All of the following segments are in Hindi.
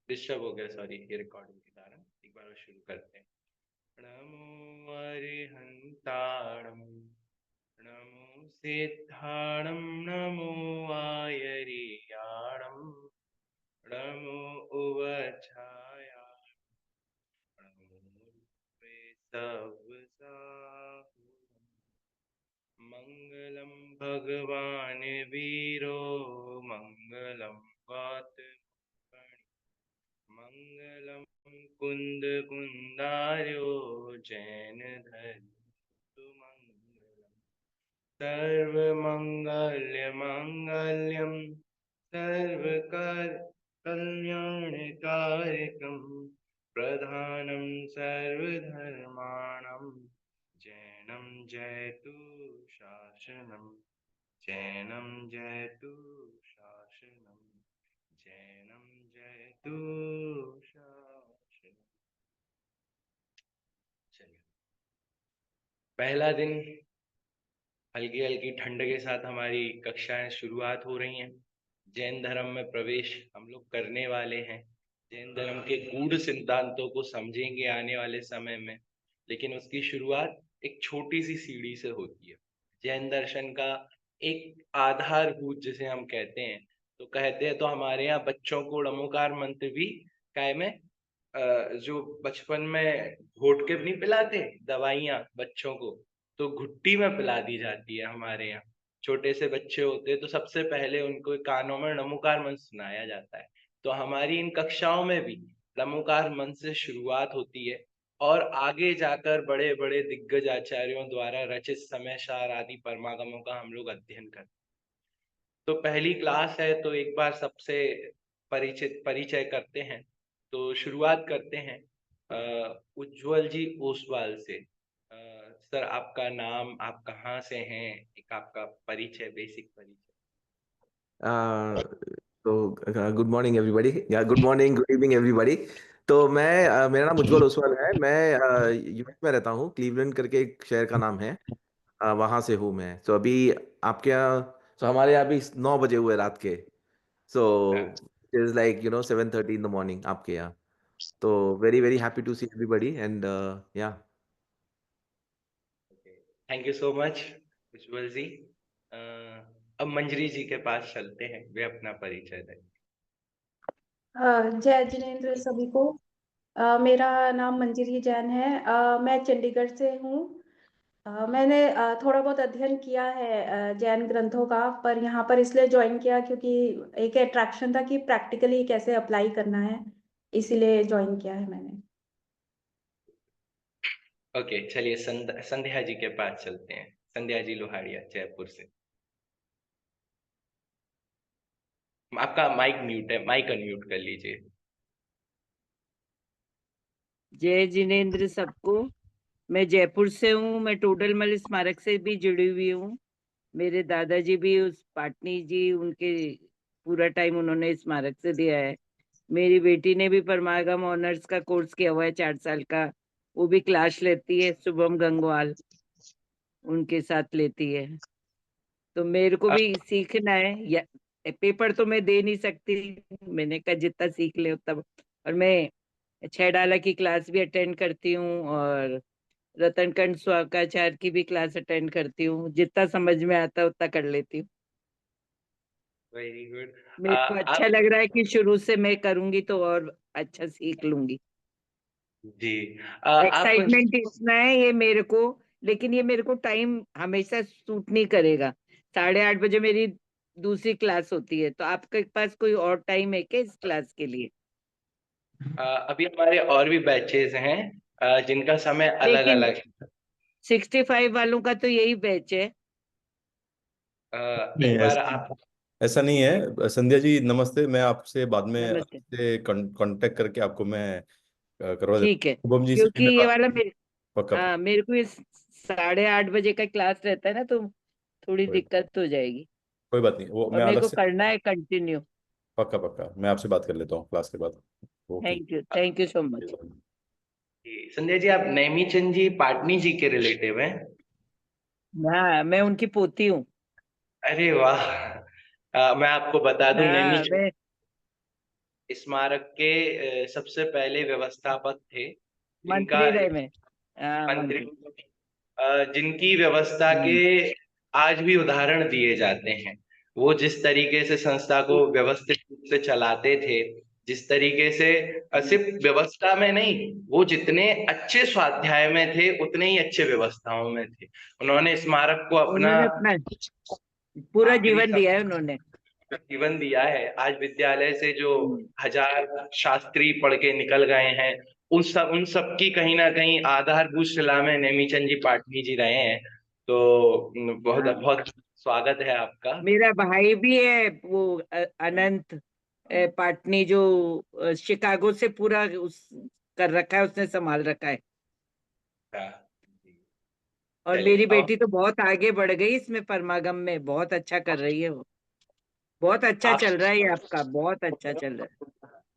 डिस्टर्ब हो गया, सॉरी, ये रिकॉर्डिंग के कारण। एक बार और शुरू करते हैं। नमो अरिहंताणम, नमो सिद्धाणम, नमो आयरियाणम, नमो उवचाया, नमो मंगलम भगवान वीरो, मंगलम वात मंगलम कुंद कुंदार्यो, जैन धर्म मंगलम, सर्व मंगल्य मंगल्यम, सर्वकार कल्याणकारकम, प्रधानम सर्वधर्माणां, जैनम जयतु शासनम, जैनम जयतु शासनम, जैनम जयतु शासनम। चलिए, पहला दिन हल्की हल्की ठंड के साथ हमारी कक्षाएं शुरुआत हो रही हैं। जैन धर्म में प्रवेश हम लोग करने वाले हैं। जैन धर्म के गूढ़ सिद्धांतों को समझेंगे आने वाले समय में, लेकिन उसकी शुरुआत एक छोटी सी सीढ़ी से होती है। जैन दर्शन का एक आधारभूत जिसे हम कहते हैं, तो कहते हैं तो हमारे यहाँ बच्चों को ड़मोकार मंत्र भी काय में जो बचपन में घोट के नहीं पिलाते दवाइयाँ बच्चों को, तो घुट्टी में पिला दी जाती है हमारे यहाँ। छोटे से बच्चे होते हैं तो सबसे पहले उनको कानों में नमोकार मंत्र सुनाया जाता है। तो हमारी इन कक्षाओं में भी नमोकार मंत्र से शुरुआत होती है, और आगे जाकर बड़े बड़े दिग्गज आचार्यों द्वारा रचित समय सार आदि परमागमों का हम लोग अध्ययन करते हैं। तो पहली क्लास है, तो एक बार सबसे परिचय करते हैं। तो शुरुआत करते हैं उज्जवल जी ओसवाल से। सर, आपका नाम, आप कहाँ से हैं, एक आपका परिचय, बेसिक परिचय। Uh, गुड मॉर्निंग एवरीबॉडी, या good morning, good evening everybody. तो मेरा नाम उज्जवल ओसवाल है। मैं यूएस में रहता हूँ, क्लीवलैंड करके एक शहर का नाम है। वहाँ से हूँ मैं। तो अभी आपके यहाँ, तो हमारे यहाँ अभी 9 बजे हुए रात के। So it is like 7:30 in the morning आपके यहाँ। तो very very happy to see everybody and yeah. Thank you so much Ujjwal ji. अब मंजरी जी के पास चलते हैं, वे अपना परिचय दें। जय जिनेन्द्र सभी को। मेरा नाम मंजरी जैन है। मैं चंडीगढ़ से हूँ। मैंने थोड़ा बहुत अध्ययन किया है जैन ग्रंथों का, पर यहाँ पर इसलिए ज्वाइन किया क्योंकि एक अट्रैक्शन था कि प्रैक्टिकली कैसे अप्लाई करना है, इसीलिए ज्वाइन किया है मैंने। ओके, चलिए संध्या जी के पास चलते हैं। संध्या जी लोहाड़िया, जयपुर से। आपका माइक म्यूट है, माइक अनम्यूट कर लीजिए। जय जिनेन्द्र सबको। मैं जयपुर से हूँ। मैं टोडरमल स्मारक से भी जुड़ी हुई हूँ। मेरे दादाजी भी उस पाटनी जी, उनके पूरा टाइम उन्होंने स्मारक से दिया है। मेरी बेटी ने भी परमागम ऑनर्स का कोर्स किया हुआ है 4 साल का। वो भी क्लास लेती है, शुभम गंगवाल उनके साथ लेती है। तो मेरे को भी सीखना है। या पेपर तो मैं दे नहीं सकती, मैंने कहा जितना सीख ले उतना। और मैं 6 डाला की क्लास भी अटेंड करती हूँ, और रतनकंड स्वाकाचार की भी क्लास अटेंड करती हूँ। जितना समझ में आता है उतना कर लेती हूँ। Very good. मेरे को अच्छा आप लग रहा है कि शुरू से मैं करूंगी तो और अच्छा सीख लूंगी। जी, आप एक्साइटमेंट इतना है ये मेरे को, लेकिन ये मेरे को टाइम हमेशा सूट नहीं करेगा। 8:30 बजे मेरी दूसरी क्लास होती है, तो आपके पास कोई और टाइम है क्या इस क्लास के लिए? अभी हमारे और भी बैचेस हैं जिनका समय अलग लेकिन अलग। 65 वालों का तो यही बैच है। नहीं, एक बार आप ऐसा नहीं है। संध्या जी नमस्ते, मैं आपसे बाद में नमस्ते। आपसे कांटेक्ट करके आपको मैं करवा देता ठीक है, हूँ। शुभम जी से क्योंकि भी मैं ये बात वाला मेरे, पक्का पक्का। हाँ, मेरे को ये 8:30 बजे का क्लास रहता है ना, तो थोड़ी कोई दिक्कत हो जाएगी। कोई बात नहीं, वो और मैं मेरे अलग को से करना है कंटिन्यू। पक्का पक्का मैं आपसे बात कर लेता हूँ क्लास के बाद। Okay. Thank you so much. Sandhya ji, आप नैमीचंद जी पाटनी जी के रिलेटिव हैं? हाँ, मैं उनकी पोती हूँ। अरे वाह। मैं आपको बता दूं, हाँ, नैमीचंद मैं स्मारक के सबसे पहले व्यवस्थापक थे, जिनका मंत्री रहे में मंत्री मंत्री जिनकी व्यवस्था के आज भी उदाहरण दिए जाते हैं। वो जिस तरीके से संस्था को व्यवस्थित रूप से चलाते थे, जिस तरीके से सिर्फ व्यवस्था में नहीं, वो जितने अच्छे स्वाध्याय में थे उतने ही अच्छे व्यवस्थाओं में थे। उन्होंने स्मारक को अपना उन्होंने अपना पूरा आखिरी जीवन दिया है उन्होंने। जीवन दिया है। आज विद्यालय से जो हजार शास्त्री पढ़ के निकल गए हैं, उन सब की कहीं ना कहीं आधारभूत शिला में नेमीचंद जी पाटनी जी रहे हैं। तो बहुत हाँ। बहुत स्वागत है आपका। मेरा भाई भी है वो अनंत पाटनी, जो शिकागो से पूरा उस कर रखा है, उसने संभाल रखा है। और चलिए, मेरी बेटी तो बहुत आगे बढ़ गई इसमें, परमागम में बहुत अच्छा कर रही है वो। बहुत अच्छा आप चल रहा है ये आपका, बहुत अच्छा चल रहा है।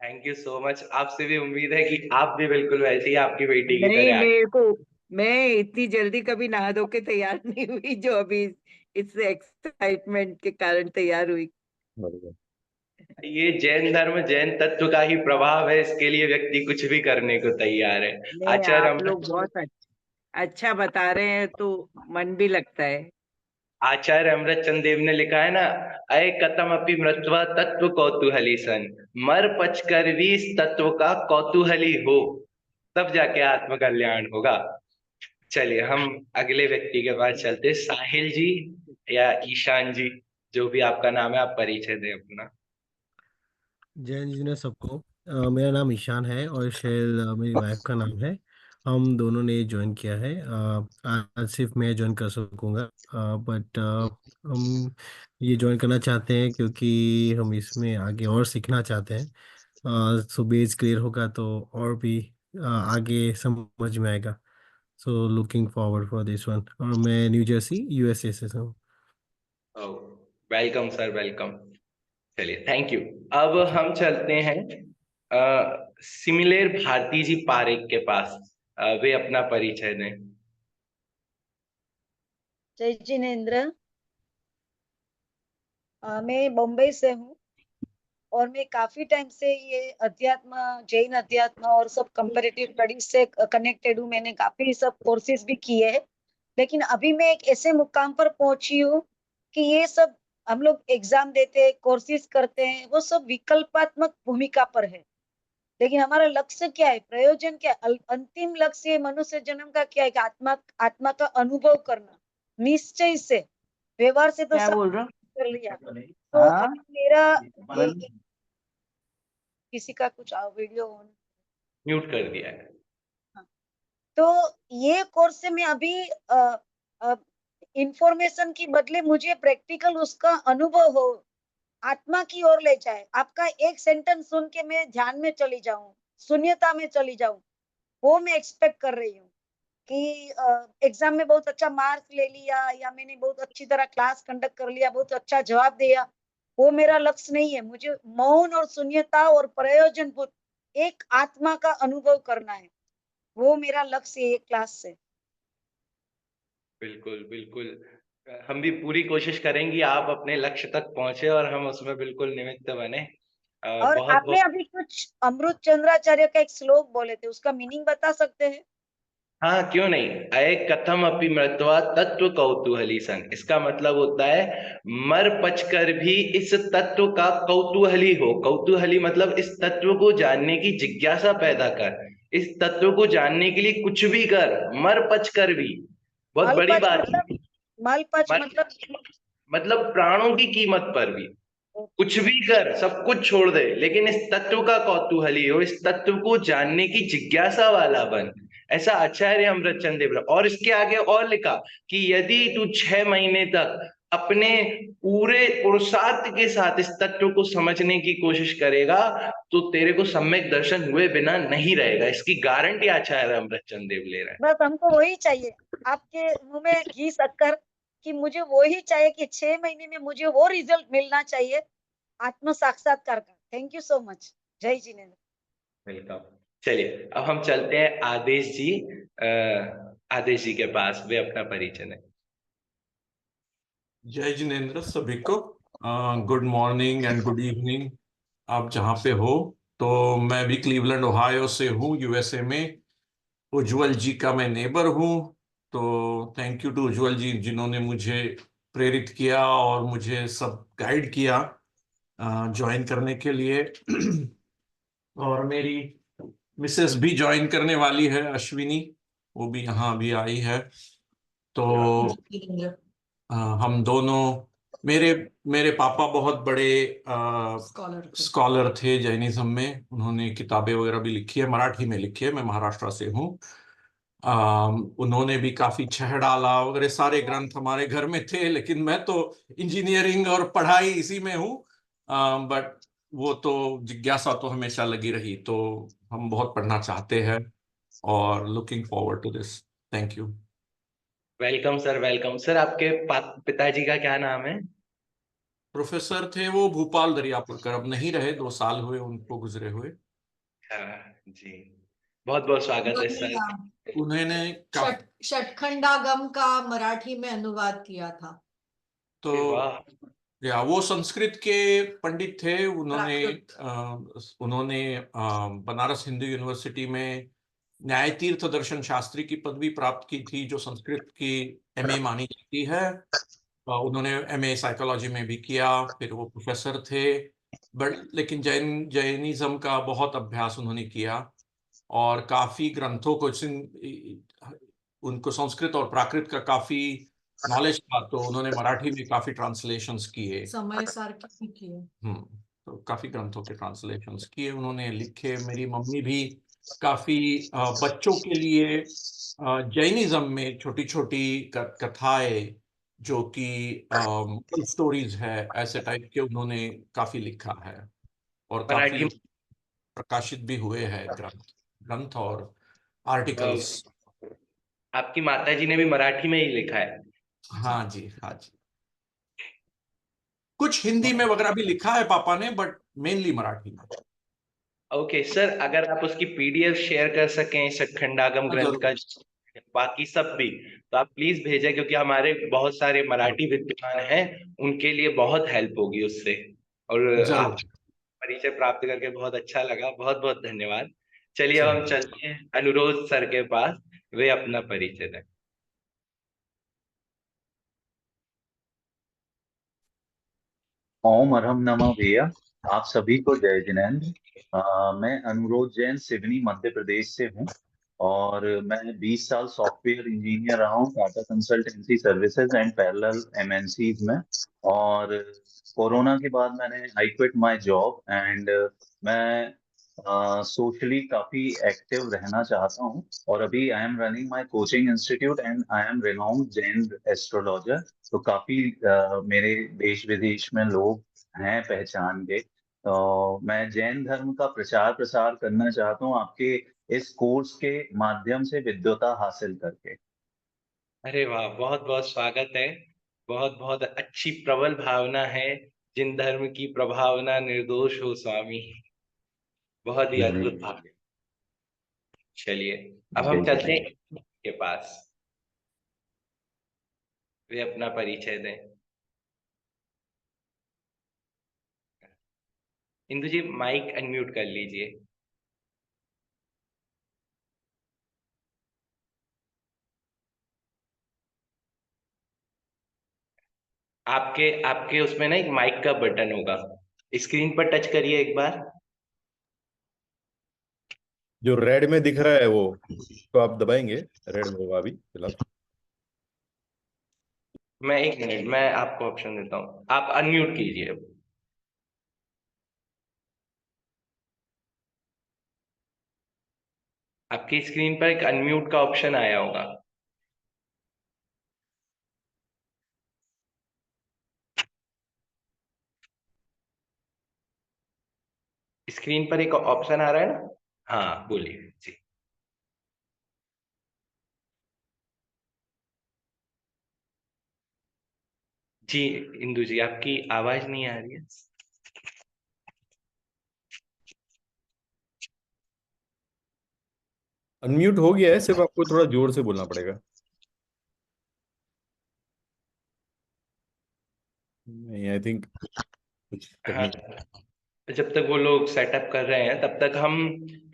Thank you so much. आपसे भी उम्मीद है कि आप भी बिल्कुल वैसे ही आपकी बेटी की नहीं, तरह आगे। मेरे को मैं इतनी जल्दी कभी नहा धो के तैयार नहीं हुई जो अभी इस एक्साइटमेंट के कारण तैयार हुई। बढ़िया। ये जैन धर्म, जैन तत्व का ही प्रभाव है, इसके लिए व्यक्ति कुछ भी करने को तैयार है। नहीं, आचार्य आप लोग बहुत अच्छा बता रहे हैं तो मन भी लगता है। आचार्य अमृतचंद देव ने लिखा है ना, अय कथम अपि मृत्वा तत्व कौतूहली सन, मर पच कर भी इस तत्व का कौतूहली हो, तब जाके आत्म कल्याण होगा। चलिए, हम अगले व्यक्ति के पास चलते। साहिल जी या ईशान जी, जो भी आपका नाम है, आप परिचय दें अपना। जय इंजीनियर सबको। मेरा नाम ईशान है और शायद मेरी वाइफ का नाम है। हम दोनों ने ज्वाइन किया है। आज सिर्फ मैं ज्वाइन कर सकूँगा, बट हम ये ज्वाइन करना चाहते हैं क्योंकि हम इसमें आगे और सीखना चाहते हैं। सो बेस क्लियर होगा तो और भी आगे समझ में आएगा। So looking forward for this one. और मैं न्यू जर्सी यूएसए से हूँ। Welcome sir, welcome. चलिए, थैंक यू। अब हम चलते हैं सिमिलर भारती जी पारेख के पास। वे अपना परिचय दें। जय जिनेन्द्र। मैं बम्बई से हूँ और मैं काफी टाइम से ये अध्यात्म, जैन अध्यात्म और सब कंपैरेटिव स्टडीज से कनेक्टेड हूँ। मैंने काफी सब कोर्सेज भी किए हैं, लेकिन अभी मैं एक ऐसे मुकाम पर पहुंची हूँ कि ये सब हम लोग एग्जाम देते हैं, कोर्सेज करते हैं, वो सब विकल्पात्मक भूमिका पर है। लेकिन हमारा लक्ष्य क्या है, प्रयोजन क्या है, अंतिम लक्ष्य मनुष्य जन्म का क्या है कि आत्मा का अनुभव करना। निश्चय से, व्यवहार से तो क्या सब बोल रहा हूँ? कर लिया। तो हाँ, अभी मेरा किसी का कुछ वीडियो म्यूट कर दिया है। तो ये कोर्स से मैं अभी इंफॉर्मेशन की बदले मुझे प्रैक्टिकल उसका अनुभव हो, आत्मा की ओर ले जाए। आपका एक सेंटेंस सुन के मैं ध्यान में चली जाऊं, शून्यता में चली जाऊं, वो मैं एक्सपेक्ट कर रही हूँ कि एग्जाम में बहुत अच्छा मार्क्स ले लिया या मैंने बहुत अच्छी तरह क्लास कंडक्ट कर लिया, बहुत अच्छा जवाब दिया, वो मेरा लक्ष्य नहीं है। मुझे मौन और शून्यता और प्रयोजनभूत एक आत्मा का अनुभव करना है, वो मेरा लक्ष्य है क्लास से। बिल्कुल बिल्कुल, हम भी पूरी कोशिश करेंगे आप अपने लक्ष्य तक पहुंचे और हम उसमें बिल्कुल निमित्त बने। और बहुत आपने बहुत अभी कुछ अमृत चंद्राचार्य का एक श्लोक बोले थे, उसका मीनिंग बता सकते हैं? हाँ, क्यों नहीं। अय कथम अपि मृत्वा तत्व कौतूहली सन, इसका मतलब होता है मर पच कर भी इस तत्व का कौतूहली हो। कौतूहली मतलब इस तत्व को जानने की जिज्ञासा पैदा कर, इस तत्व को जानने के लिए कुछ भी कर, मर पच कर भी। बहुत बड़ी मलपच बात है। मतलब, मलपच मतलब प्राणों की कीमत पर भी कुछ भी कर, सब कुछ छोड़ दे, लेकिन इस तत्व का कौतूहली हो, इस तत्व को जानने की जिज्ञासा वाला बन। ऐसा आचार्य अमृतचंद देव। और इसके आगे और लिखा कि यदि तू 6 महीने तक अपने पूरे पुरुषार्थ के साथ इस तत्व को समझने की कोशिश करेगा तो तेरे को सम्यक दर्शन हुए बिना नहीं रहेगा। इसकी गारंटी आचार्य अमृतचंद देव ले रहा है। बस हमको वही चाहिए, आपके मुंह में घी शक्कर, कि मुझे वही चाहिए कि 6 महीने में मुझे वो रिजल्ट मिलना चाहिए, आत्म साक्षात्कार का। Thank you so much. जय जिनेन्द्र। वेलकम। चलिए, अब हम चलते हैं आदेश जी। आदेश जी के पास, वे अपना परिचय दें। जय जिनेन्द्र सभी को। Good morning and good evening, आप जहाँ पे हो। तो मैं भी क्लीवलैंड ओहायो से हूँ, यूएसए में। उज्जवल जी का मैं नेबर हूँ। तो थैंक यू टू उज्जवल जी, जिन्होंने मुझे प्रेरित किया और मुझे सब गाइड किया ज्वाइन करने के लिए। और मेरी मिसेस भी ज्वाइन करने वाली है, अश्विनी, वो भी यहाँ भी आई है। तो हम दोनों, मेरे मेरे पापा बहुत बड़े स्कॉलर थे जैनिज्म में। उन्होंने किताबें वगैरह भी लिखी है, मराठी में लिखी है। मैं महाराष्ट्र से हूँ। उन्होंने भी काफी छहडाला वगैरह सारे ग्रंथ हमारे घर में थे, लेकिन मैं तो इंजीनियरिंग और पढ़ाई इसी में हूँ। बट वो तो जिज्ञासा तो हमेशा लगी रही, तो हम बहुत पढ़ना चाहते हैं और looking forward to this. Thank you. Welcome sir, welcome sir. आपके पिताजी का क्या नाम है? प्रोफेसर थे वो, भूपाल दरियापुरकर, अब नहीं रहे, 2 साल हुए उनको गुजरे हुए। जी, बहुत बहुत स्वागत है सर। उन्होंने षटखंडागम का मराठी में अनुवाद किया था। तो वाह, या वो संस्कृत के पंडित थे। उन्होंने बनारस हिंदू यूनिवर्सिटी में न्याय तीर्थ दर्शन शास्त्री की पदवी प्राप्त की थी, जो संस्कृत की एमए मानी जाती है। उन्होंने एमए साइकोलॉजी में भी किया, फिर वो प्रोफेसर थे। लेकिन जैनिज्म का बहुत अभ्यास उन्होंने किया और काफी ग्रंथों को, उनको संस्कृत और प्राकृत का काफी नॉलेज था, तो उन्होंने मराठी में काफी ट्रांसलेशंस किए। समय सारखी भी किए। तो काफी ग्रंथों के ट्रांसलेशंस किए उन्होंने, लिखे। मेरी मम्मी भी काफी बच्चों के लिए जैनिज्म में छोटी छोटी कथाएं, जो कि स्टोरीज है, ऐसे टाइप के उन्होंने काफी लिखा है और काफी मराठी प्रकाशित भी हुए हैं ग्रंथ और आर्टिकल्स। आपकी माता जी ने भी मराठी में ही लिखा है? हाँ जी, हाँ जी। कुछ हिंदी में वगैरह भी लिखा है पापा ने, बट मेनली मराठी में। ओके सर, अगर आप उसकी पीडीएफ शेयर कर सकें षटखंडागम ग्रंथ का, बाकी सब भी, तो आप प्लीज भेजें, क्योंकि हमारे बहुत सारे मराठी विद्वान हैं, उनके लिए बहुत हेल्प होगी उससे। और आप परिचय प्राप्त करके बहुत अच्छा लगा, बहुत बहुत धन्यवाद। चलिए अब हम चलते हैं अनुरोध सर के पास, वे अपना परिचय दें। ओम अरहम नमः भैया। आप सभी को जय जिनेन्द्र। मैं अनुरोध जैन, सिवनी, मध्य प्रदेश से हूँ और मैं 20 साल सॉफ्टवेयर इंजीनियर रहा हूँ Tata consultancy services and parallel MNCs में। और कोरोना के बाद मैंने I quit my job and मैं सोशली काफी एक्टिव रहना चाहता हूँ। और अभी I am running my coaching institute and I am renowned Jain astrologer. तो काफी मेरे देश विदेश में लोग हैं पहचान के। तो मैं जैन धर्म का प्रचार प्रसार करना चाहता हूँ आपके इस कोर्स के माध्यम से, विद्वता हासिल करके। अरे वाह, बहुत बहुत स्वागत है। बहुत बहुत अच्छी प्रबल भावना है, जिन धर्म की प्रभावना निर्दोष हो स्वामी। बहुत ही अद्भुत भाव। चलिए अब हम चलते हैं के पास, वे अपना परिचय दें। इंदु जी, माइक अनम्यूट कर लीजिए। आपके आपके उसमें ना एक माइक का बटन होगा, स्क्रीन पर टच करिए एक बार। जो रेड में दिख रहा है वो, तो आप दबाएंगे, रेड में होगा अभी फिलहाल। मैं 1 मिनट, मैं आपको ऑप्शन देता हूँ, आप अनम्यूट कीजिए। आपकी स्क्रीन पर एक अनम्यूट का ऑप्शन आया होगा। स्क्रीन पर एक ऑप्शन आ रहा है ना? हाँ, बोलिए जी। जी इंदु जी, आपकी आवाज नहीं आ रही है। अनम्यूट हो गया है, सिर्फ आपको थोड़ा जोर से बोलना पड़ेगा। नहीं, आई थिंक कुछ टेक्निक। जब तक वो लोग सेटअप कर रहे हैं तब तक हम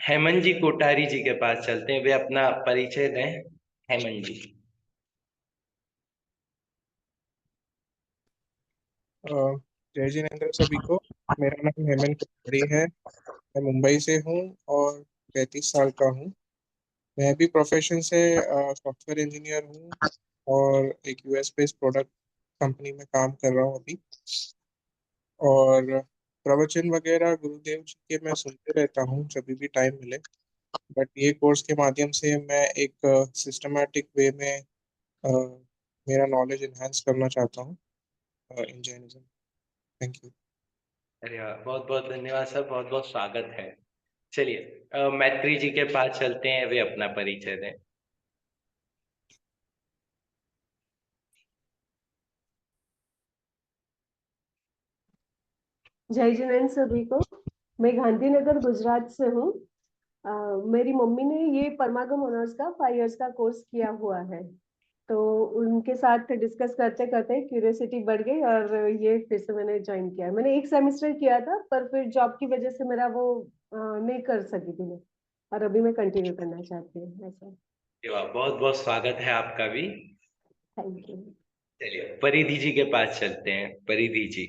हेमंत जी कोठारी जी के पास चलते हैं, वे अपना परिचय दें। हेमंत जी। जय जिनेंद्र सभी को। मेरा नाम हेमंत कोठारी है। मैं मुंबई से हूँ और 35 साल का हूँ। मैं भी प्रोफेशन से सॉफ्टवेयर इंजीनियर हूँ और एक यूएस बेस्ड प्रोडक्ट कंपनी में काम कर रहा हूँ अभी। और प्रवचन वगैरह गुरुदेव जी के मैं सुनते रहता हूँ जब भी टाइम मिले। बट ये कोर्स के माध्यम से मैं एक सिस्टमैटिक वे में अ, मेरा नॉलेज इन्हांस करना चाहता हूँ इन जैनिज्म। Thank you. अरे वाह, बहुत बहुत धन्यवाद सर, बहुत बहुत स्वागत है। चलिए मैत्री जी के पास चलते हैं, वे अपना परिचय दें। जय जिनेंद्र सभी को। मैं गांधीनगर गुजरात से हूँ। मेरी मम्मी ने ये परमागम ऑनर्स का 5 इयर्स का कोर्स किया हुआ है, तो उनके साथ डिस्कस करते करते क्यूरियोसिटी बढ़ गई और ये फिर से मैंने ज्वाइन किया। मैंने एक सेमेस्टर किया था पर फिर जॉब की वजह से मेरा वो नहीं कर सकी थी मैं, और अभी मैं कंटिन्यू करना चाहती हूँ ऐसा। अरे वाह, बहुत बहुत स्वागत है आपका भी। Thank you. चलिए परिधि जी के पास चलते हैं। परिधि जी।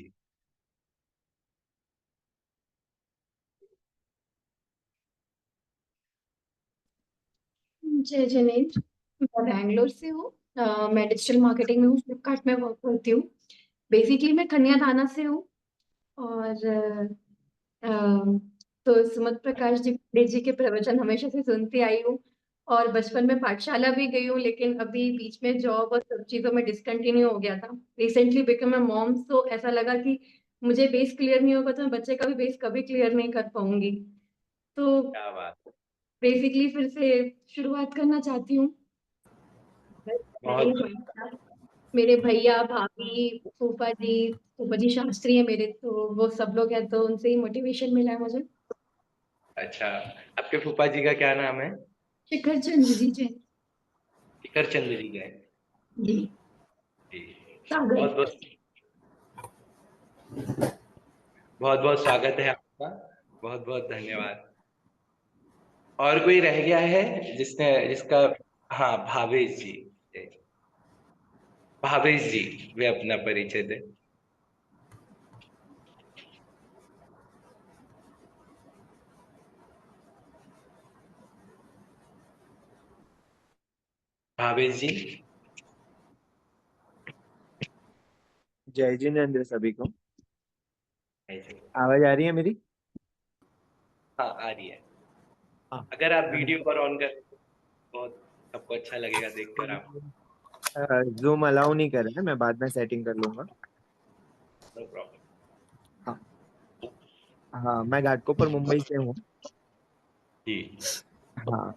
जय जिनेंद्र, मैं बैंगलोर से हूँ। मैं डिजिटल मार्केटिंग में हूँ, फ्लिपकार्ट में वर्क करती हूँ। बेसिकली मैं कन्यादाना से हूँ और तो सुमत प्रकाश जी पंडित जी के प्रवचन हमेशा से सुनती आई हूँ और बचपन में पाठशाला भी गई हूँ, लेकिन अभी बीच में जॉब और सब चीज़ों में डिसकंटिन्यू हो गया था। रिसेंटली बिकम अ मॉम, तो ऐसा लगा कि मुझे बेस क्लियर नहीं होगा तो मैं बच्चे का भी बेस कभी क्लियर नहीं कर पाऊंगी। तो क्या बात। बेसिकली फिर से शुरुआत करना चाहती हूँ। बहुत मेरे भैया भाभी फूफा जी शास्त्री है मेरे, तो वो सब लोग हैं, तो उनसे ही मोटिवेशन मिला है मुझे। अच्छा, आपके फूफा जी का क्या नाम है? शिखर चंद्र जी जैन शिखर चंद्र जी का है। जी। जी, सागर। बहुत बहुत बहुत बहुत स्वागत है आपका। बहुत बहुत धन्यवाद। और कोई रह गया है जिसका? हाँ, भावेश जी। भावेश जी, वे अपना परिचय दें। भावेश जी। जय जिनेंद्र सभी को। ऐसे। आवाज आ रही है मेरी? हाँ, आ रही है। हाँ। अगर आप वीडियो पर ऑन करें तो बहुत सबको अच्छा लगेगा देखकर आप। जूम अलाउ नहीं कर रहे हैं, मैं बाद में सेटिंग कर लूंगा। No problem. हाँ। हाँ, मैं घाटकोपर मुंबई से हूँ। जी। हाँ,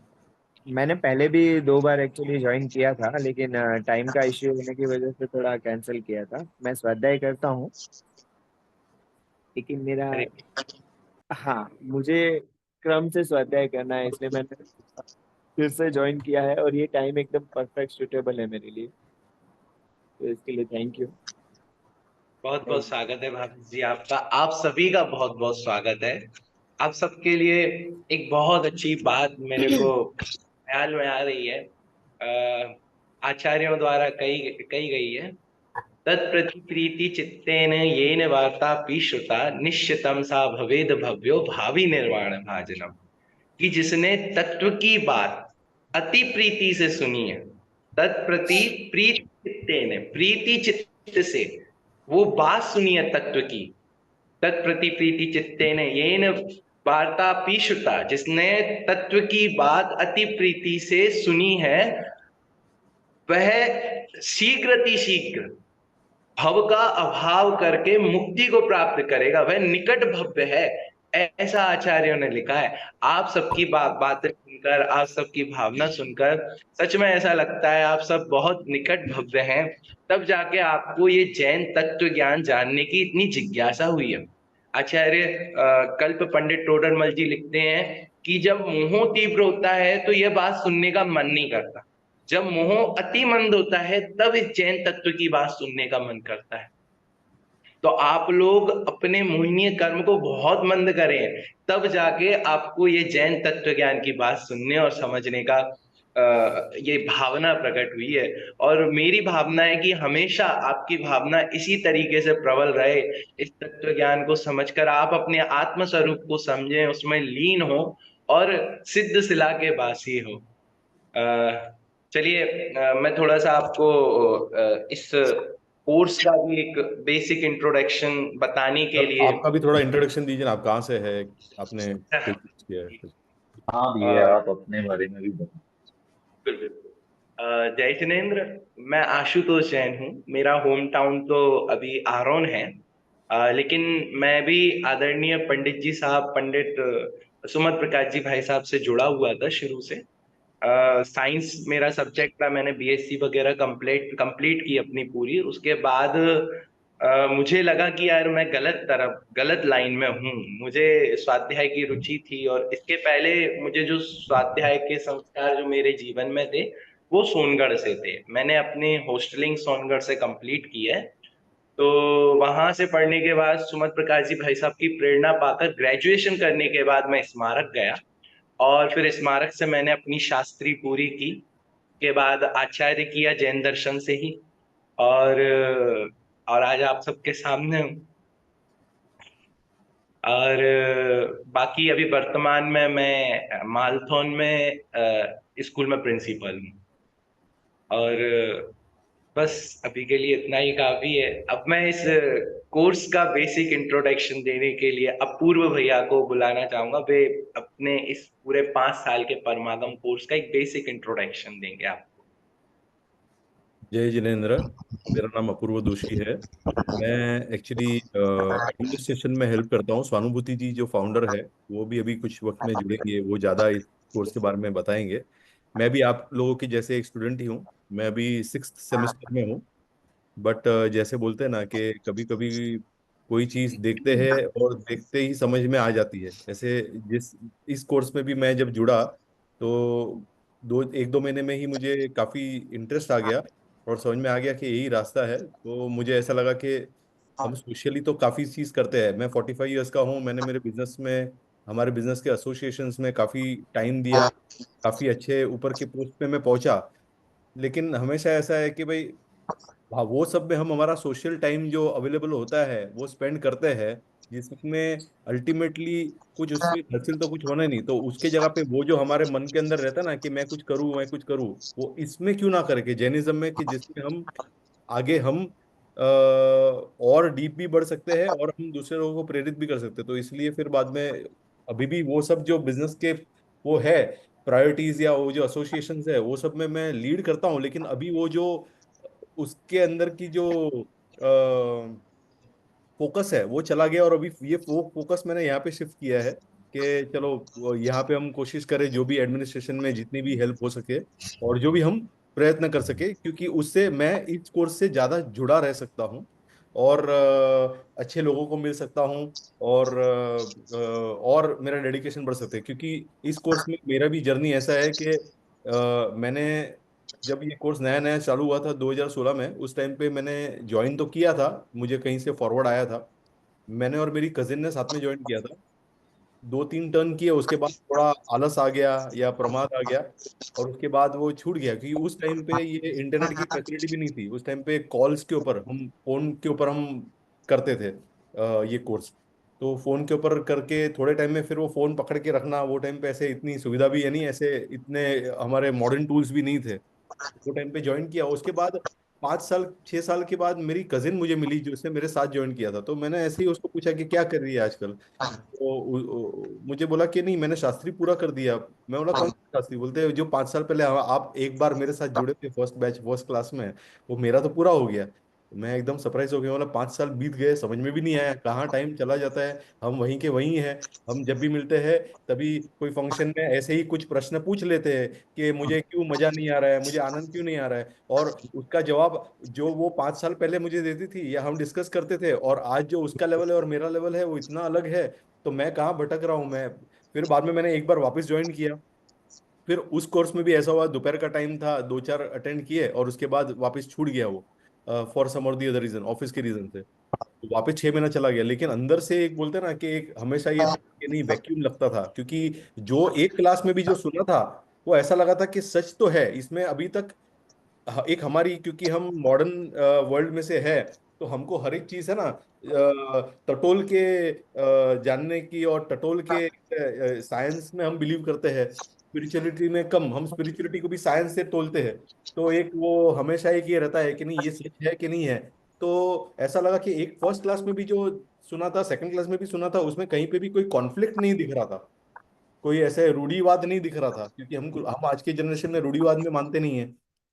मैंने पहले भी 2 बार एक्चुअली ज्वाइन किया था, लेकिन टाइम का इश्यू होने की वजह से थोड़ा कैंसिल किया था। मैं स्वाध्याय करता हूँ, लेकिन मेरा अरे हाँ, मुझे क्रम से स्वाध्याय करना है, इसलिए मैंने फिर से ज्वाइन किया है और ये टाइम एकदम परफेक्ट सूटेबल है मेरे लिए, तो इसके लिए थैंक यू। बहुत बहुत स्वागत है भाभी जी आपका। आप सभी का बहुत बहुत स्वागत है। आप सबके लिए एक बहुत अच्छी बात मेरे को ख्याल में आ रही है। आचार्यों द्वारा कही कही गई है। तत्प्रति प्रीति चित्तेन येन वार्तापि श्रुता निश्चितम सा भवेद भव्यो भावी निर्वाण भाजनम। कि जिसने तत्व की बात अति प्रीति से सुनी है, तत्प्रति प्रीति चित्तेन, प्रीति चित्त से वो बात सुनी है तत्व की, तत्प्रति प्रीति चित्तेन येन वार्तापि श्रुता, जिसने तत्व की बात अति प्रीति से सुनी है, वह शीघ्र भव का अभाव करके मुक्ति को प्राप्त करेगा, वह निकट भव्य है, ऐसा आचार्यों ने लिखा है। आप सबकी बातें सुनकर, आप सबकी भावना सुनकर सच में ऐसा लगता है आप सब बहुत निकट भव्य हैं। तब जाके आपको ये जैन तत्व ज्ञान जानने की इतनी जिज्ञासा हुई है। आचार्य कल्प पंडित टोडरमल जी लिखते हैं कि जब मोह तीव्र होता है तो यह बात सुनने का मन नहीं करता, जब मोह अति मंद होता है तब इस जैन तत्व की बात सुनने का मन करता है। तो आप लोग अपने मोहिनीय कर्म को बहुत मंद करें, तब जाके आपको ये जैन तत्व ज्ञान की बात सुनने और समझने का ये भावना प्रकट हुई है। और मेरी भावना है कि हमेशा आपकी भावना इसी तरीके से प्रबल रहे, इस तत्व ज्ञान को समझकर आप अपने आत्म स्वरूप को समझें, उसमें लीन हो और सिद्ध शिला के वासी हो। चलिए, मैं थोड़ा सा आपको इस कोर्स का भी एक बेसिक इंट्रोडक्शन बताने के लिए आपका भी थोड़ा इंट्रोडक्शन दीजिए ना, आप कहाँ से है, आपने कोई कुछ किया है? हाँ भैया, आप अपने बारे में भी बताएं। बिल्कुल बिल्कुल। जय जिनेंद्र, मैं आशुतोष जैन हूँ। मेरा होम टाउन तो अभी आरोन है, लेकिन मैं भी आदरणीय पंडित जी साहब, पंडित सुमन प्रकाश जी भाई साहब से जुड़ा हुआ था शुरू से। साइंस मेरा सब्जेक्ट था, मैंने बीएससी वगैरह कंप्लीट की अपनी पूरी। उसके बाद मुझे लगा कि यार मैं गलत लाइन में हूँ। मुझे स्वाध्याय की रुचि थी, और इसके पहले मुझे जो स्वाध्याय के संस्कार जो मेरे जीवन में थे वो सोनगढ़ से थे। मैंने अपनी हॉस्टलिंग सोनगढ़ से कंप्लीट की है। तो वहां से पढ़ने के बाद सुमत प्रकाश जी भाई साहब की प्रेरणा पाकर ग्रेजुएशन करने के बाद मैं स्मारक गया, और फिर स्मारक से मैंने अपनी शास्त्री पूरी की। के बाद आचार्य किया जैन दर्शन से ही, और और आज आप सबके सामने हूँ। और बाकी अभी वर्तमान में मैं मालथौन में स्कूल में प्रिंसिपल हूँ। और बस अभी के लिए इतना ही काफी है। अब मैं इस कोर्स का बेसिक इंट्रोडक्शन देने के लिए अपूर्व भैया को बुलाना चाहूंगा। वे अपने इस पूरे 5 साल के परमागम कोर्स का एक बेसिक इंट्रोडक्शन देंगे आपको। जय जिनेंद्र, मेरा नाम अपूर्व दोषी है। मैं एक्चुअली एडमिनिस्ट्रेशन में हेल्प करता हूँ। स्वानुभूति जी जो फाउंडर है वो भी अभी कुछ वक्त में जुड़ेंगे, वो ज़्यादा इस कोर्स के बारे में बताएंगे। मैं भी आप लोगों के जैसे एक स्टूडेंट ही हूँ। मैं अभी 6th सेमेस्टर में हूँ। बट जैसे बोलते हैं ना कि कभी कभी कोई चीज़ देखते हैं और देखते ही समझ में आ जाती है। ऐसे इस कोर्स में भी मैं जब जुड़ा तो 1-2 महीने में ही मुझे काफ़ी इंटरेस्ट आ गया और समझ में आ गया कि यही रास्ता है। तो मुझे ऐसा लगा कि हम सोशली तो काफ़ी चीज़ करते हैं। मैं 45 ईयर्स का हूँ। मैंने मेरे बिजनेस में, हमारे बिजनेस के एसोसिएशंस में काफ़ी टाइम दिया, काफ़ी अच्छे ऊपर के पोस्ट पे मैं पहुंचा। लेकिन हमेशा ऐसा है कि भाई, हाँ, वो सब में हम हमारा सोशल टाइम जो अवेलेबल होता है वो स्पेंड करते हैं, जिसमें अल्टीमेटली कुछ उससे हासिल तो कुछ होना ही नहीं। तो उसके जगह पे वो जो हमारे मन के अंदर रहता है ना कि मैं कुछ करूँ, मैं कुछ करूँ, वो इसमें क्यों ना करके जैनिज्म में, कि जिसमें हम आगे हम और डीप भी बढ़ सकते हैं और हम दूसरे लोगों को प्रेरित भी कर सकते हैं। तो इसलिए फिर बाद में अभी भी वो सब जो बिजनेस के वो है प्रायोरिटीज या वो जो एसोसिएशंस है वो सब में मैं लीड करता हूँ। लेकिन अभी वो जो उसके अंदर की जो फोकस है वो चला गया, और अभी ये वो फोकस मैंने यहाँ पे शिफ्ट किया है कि चलो यहाँ पे हम कोशिश करें जो भी एडमिनिस्ट्रेशन में जितनी भी हेल्प हो सके और जो भी हम प्रयत्न कर सके, क्योंकि उससे मैं इस कोर्स से ज़्यादा जुड़ा रह सकता हूँ और अच्छे लोगों को मिल सकता हूँ और मेरा डेडिकेशन बढ़ सकता है। क्योंकि इस कोर्स में मेरा भी जर्नी ऐसा है कि मैंने जब ये कोर्स नया नया चालू हुआ था 2016 में, उस टाइम पे मैंने ज्वाइन तो किया था, मुझे कहीं से फॉरवर्ड आया था। मैंने और मेरी कजिन ने साथ में ज्वाइन किया था। 2-3 टर्न किए, उसके बाद थोड़ा आलस आ गया या प्रमाद आ गया और उसके बाद वो छूट गया। क्योंकि उस टाइम पे ये इंटरनेट की फैसिलिटी भी नहीं थी। उस टाइम पे कॉल्स के ऊपर, हम फोन के ऊपर हम करते थे ये कोर्स। तो फोन के ऊपर करके थोड़े टाइम में फिर वो फोन पकड़ के रखना, वो टाइम पे ऐसे इतनी सुविधा भी, यानी ऐसे इतने हमारे मॉडर्न टूल्स भी नहीं थे। वो टाइम पे ज्वाइन किया। उसके बाद 5 साल 6 साल के बाद मेरी कजिन मुझे मिली जो उसने मेरे साथ ज्वाइन किया था। तो मैंने ऐसे ही उसको पूछा कि क्या कर रही है आजकल। तो मुझे बोला कि नहीं, मैंने शास्त्री पूरा कर दिया। मैं बोला कौन सा शास्त्री? बोलते हैं जो 5 साल पहले आप एक बार मेरे साथ जुड़े थे फर्स्ट बैच फर्स्ट क्लास में, वो मेरा तो पूरा हो गया। मैं एकदम सरप्राइज हो गया। बोला 5 साल बीत गए, समझ में भी नहीं आया कहाँ टाइम चला जाता है। हम वहीं के वहीं हैं। हम जब भी मिलते हैं तभी कोई फंक्शन में ऐसे ही कुछ प्रश्न पूछ लेते हैं कि मुझे क्यों मजा नहीं आ रहा है, मुझे आनंद क्यों नहीं आ रहा है, और उसका जवाब जो वो 5 साल पहले मुझे देती थी या हम डिस्कस करते थे, और आज जो उसका लेवल है और मेरा लेवल है वो इतना अलग है। तो मैं कहाँ भटक रहा हूँ मैं। फिर बाद में मैंने एक बार वापस ज्वाइन किया। फिर उस कोर्स में भी ऐसा हुआ, दोपहर का टाइम था, 2-4 अटेंड किए और उसके बाद वापस छूट गया वो। फॉर सम और दी अदर रीजन, ऑफिस के रीजन से। तो वापस 6 महीना चला गया, लेकिन अंदर से एक बोलते हैं ना कि एक हमेशा ये था कि नहीं, वैक्यूम लगता था, क्योंकि जो एक क्लास में भी जो सुना था वो ऐसा लगा था कि सच तो है इसमें अभी तक। एक हमारी, क्योंकि हम मॉडर्न वर्ल्ड में से है, तो हमको हर एक चीज है ना टटोल के जानने की, और टटोल के साइंस में हम बिलीव करते हैं, स्पिरिचुअलिटी में कम, हम स्पिरिचुअलिटी को भी साइंस से तोलते हैं। तो एक वो हमेशा एक ये रहता है कि नहीं ये सच है कि नहीं है। तो ऐसा लगा कि एक फर्स्ट क्लास में भी जो सुना था, सेकंड क्लास में भी सुना था, उसमें कहीं पे भी कोई कॉन्फ्लिक्ट नहीं दिख रहा था, कोई ऐसे रूढ़िवाद नहीं दिख रहा था, क्योंकि हम आज के जनरेशन में रूढ़िवाद में मानते नहीं है।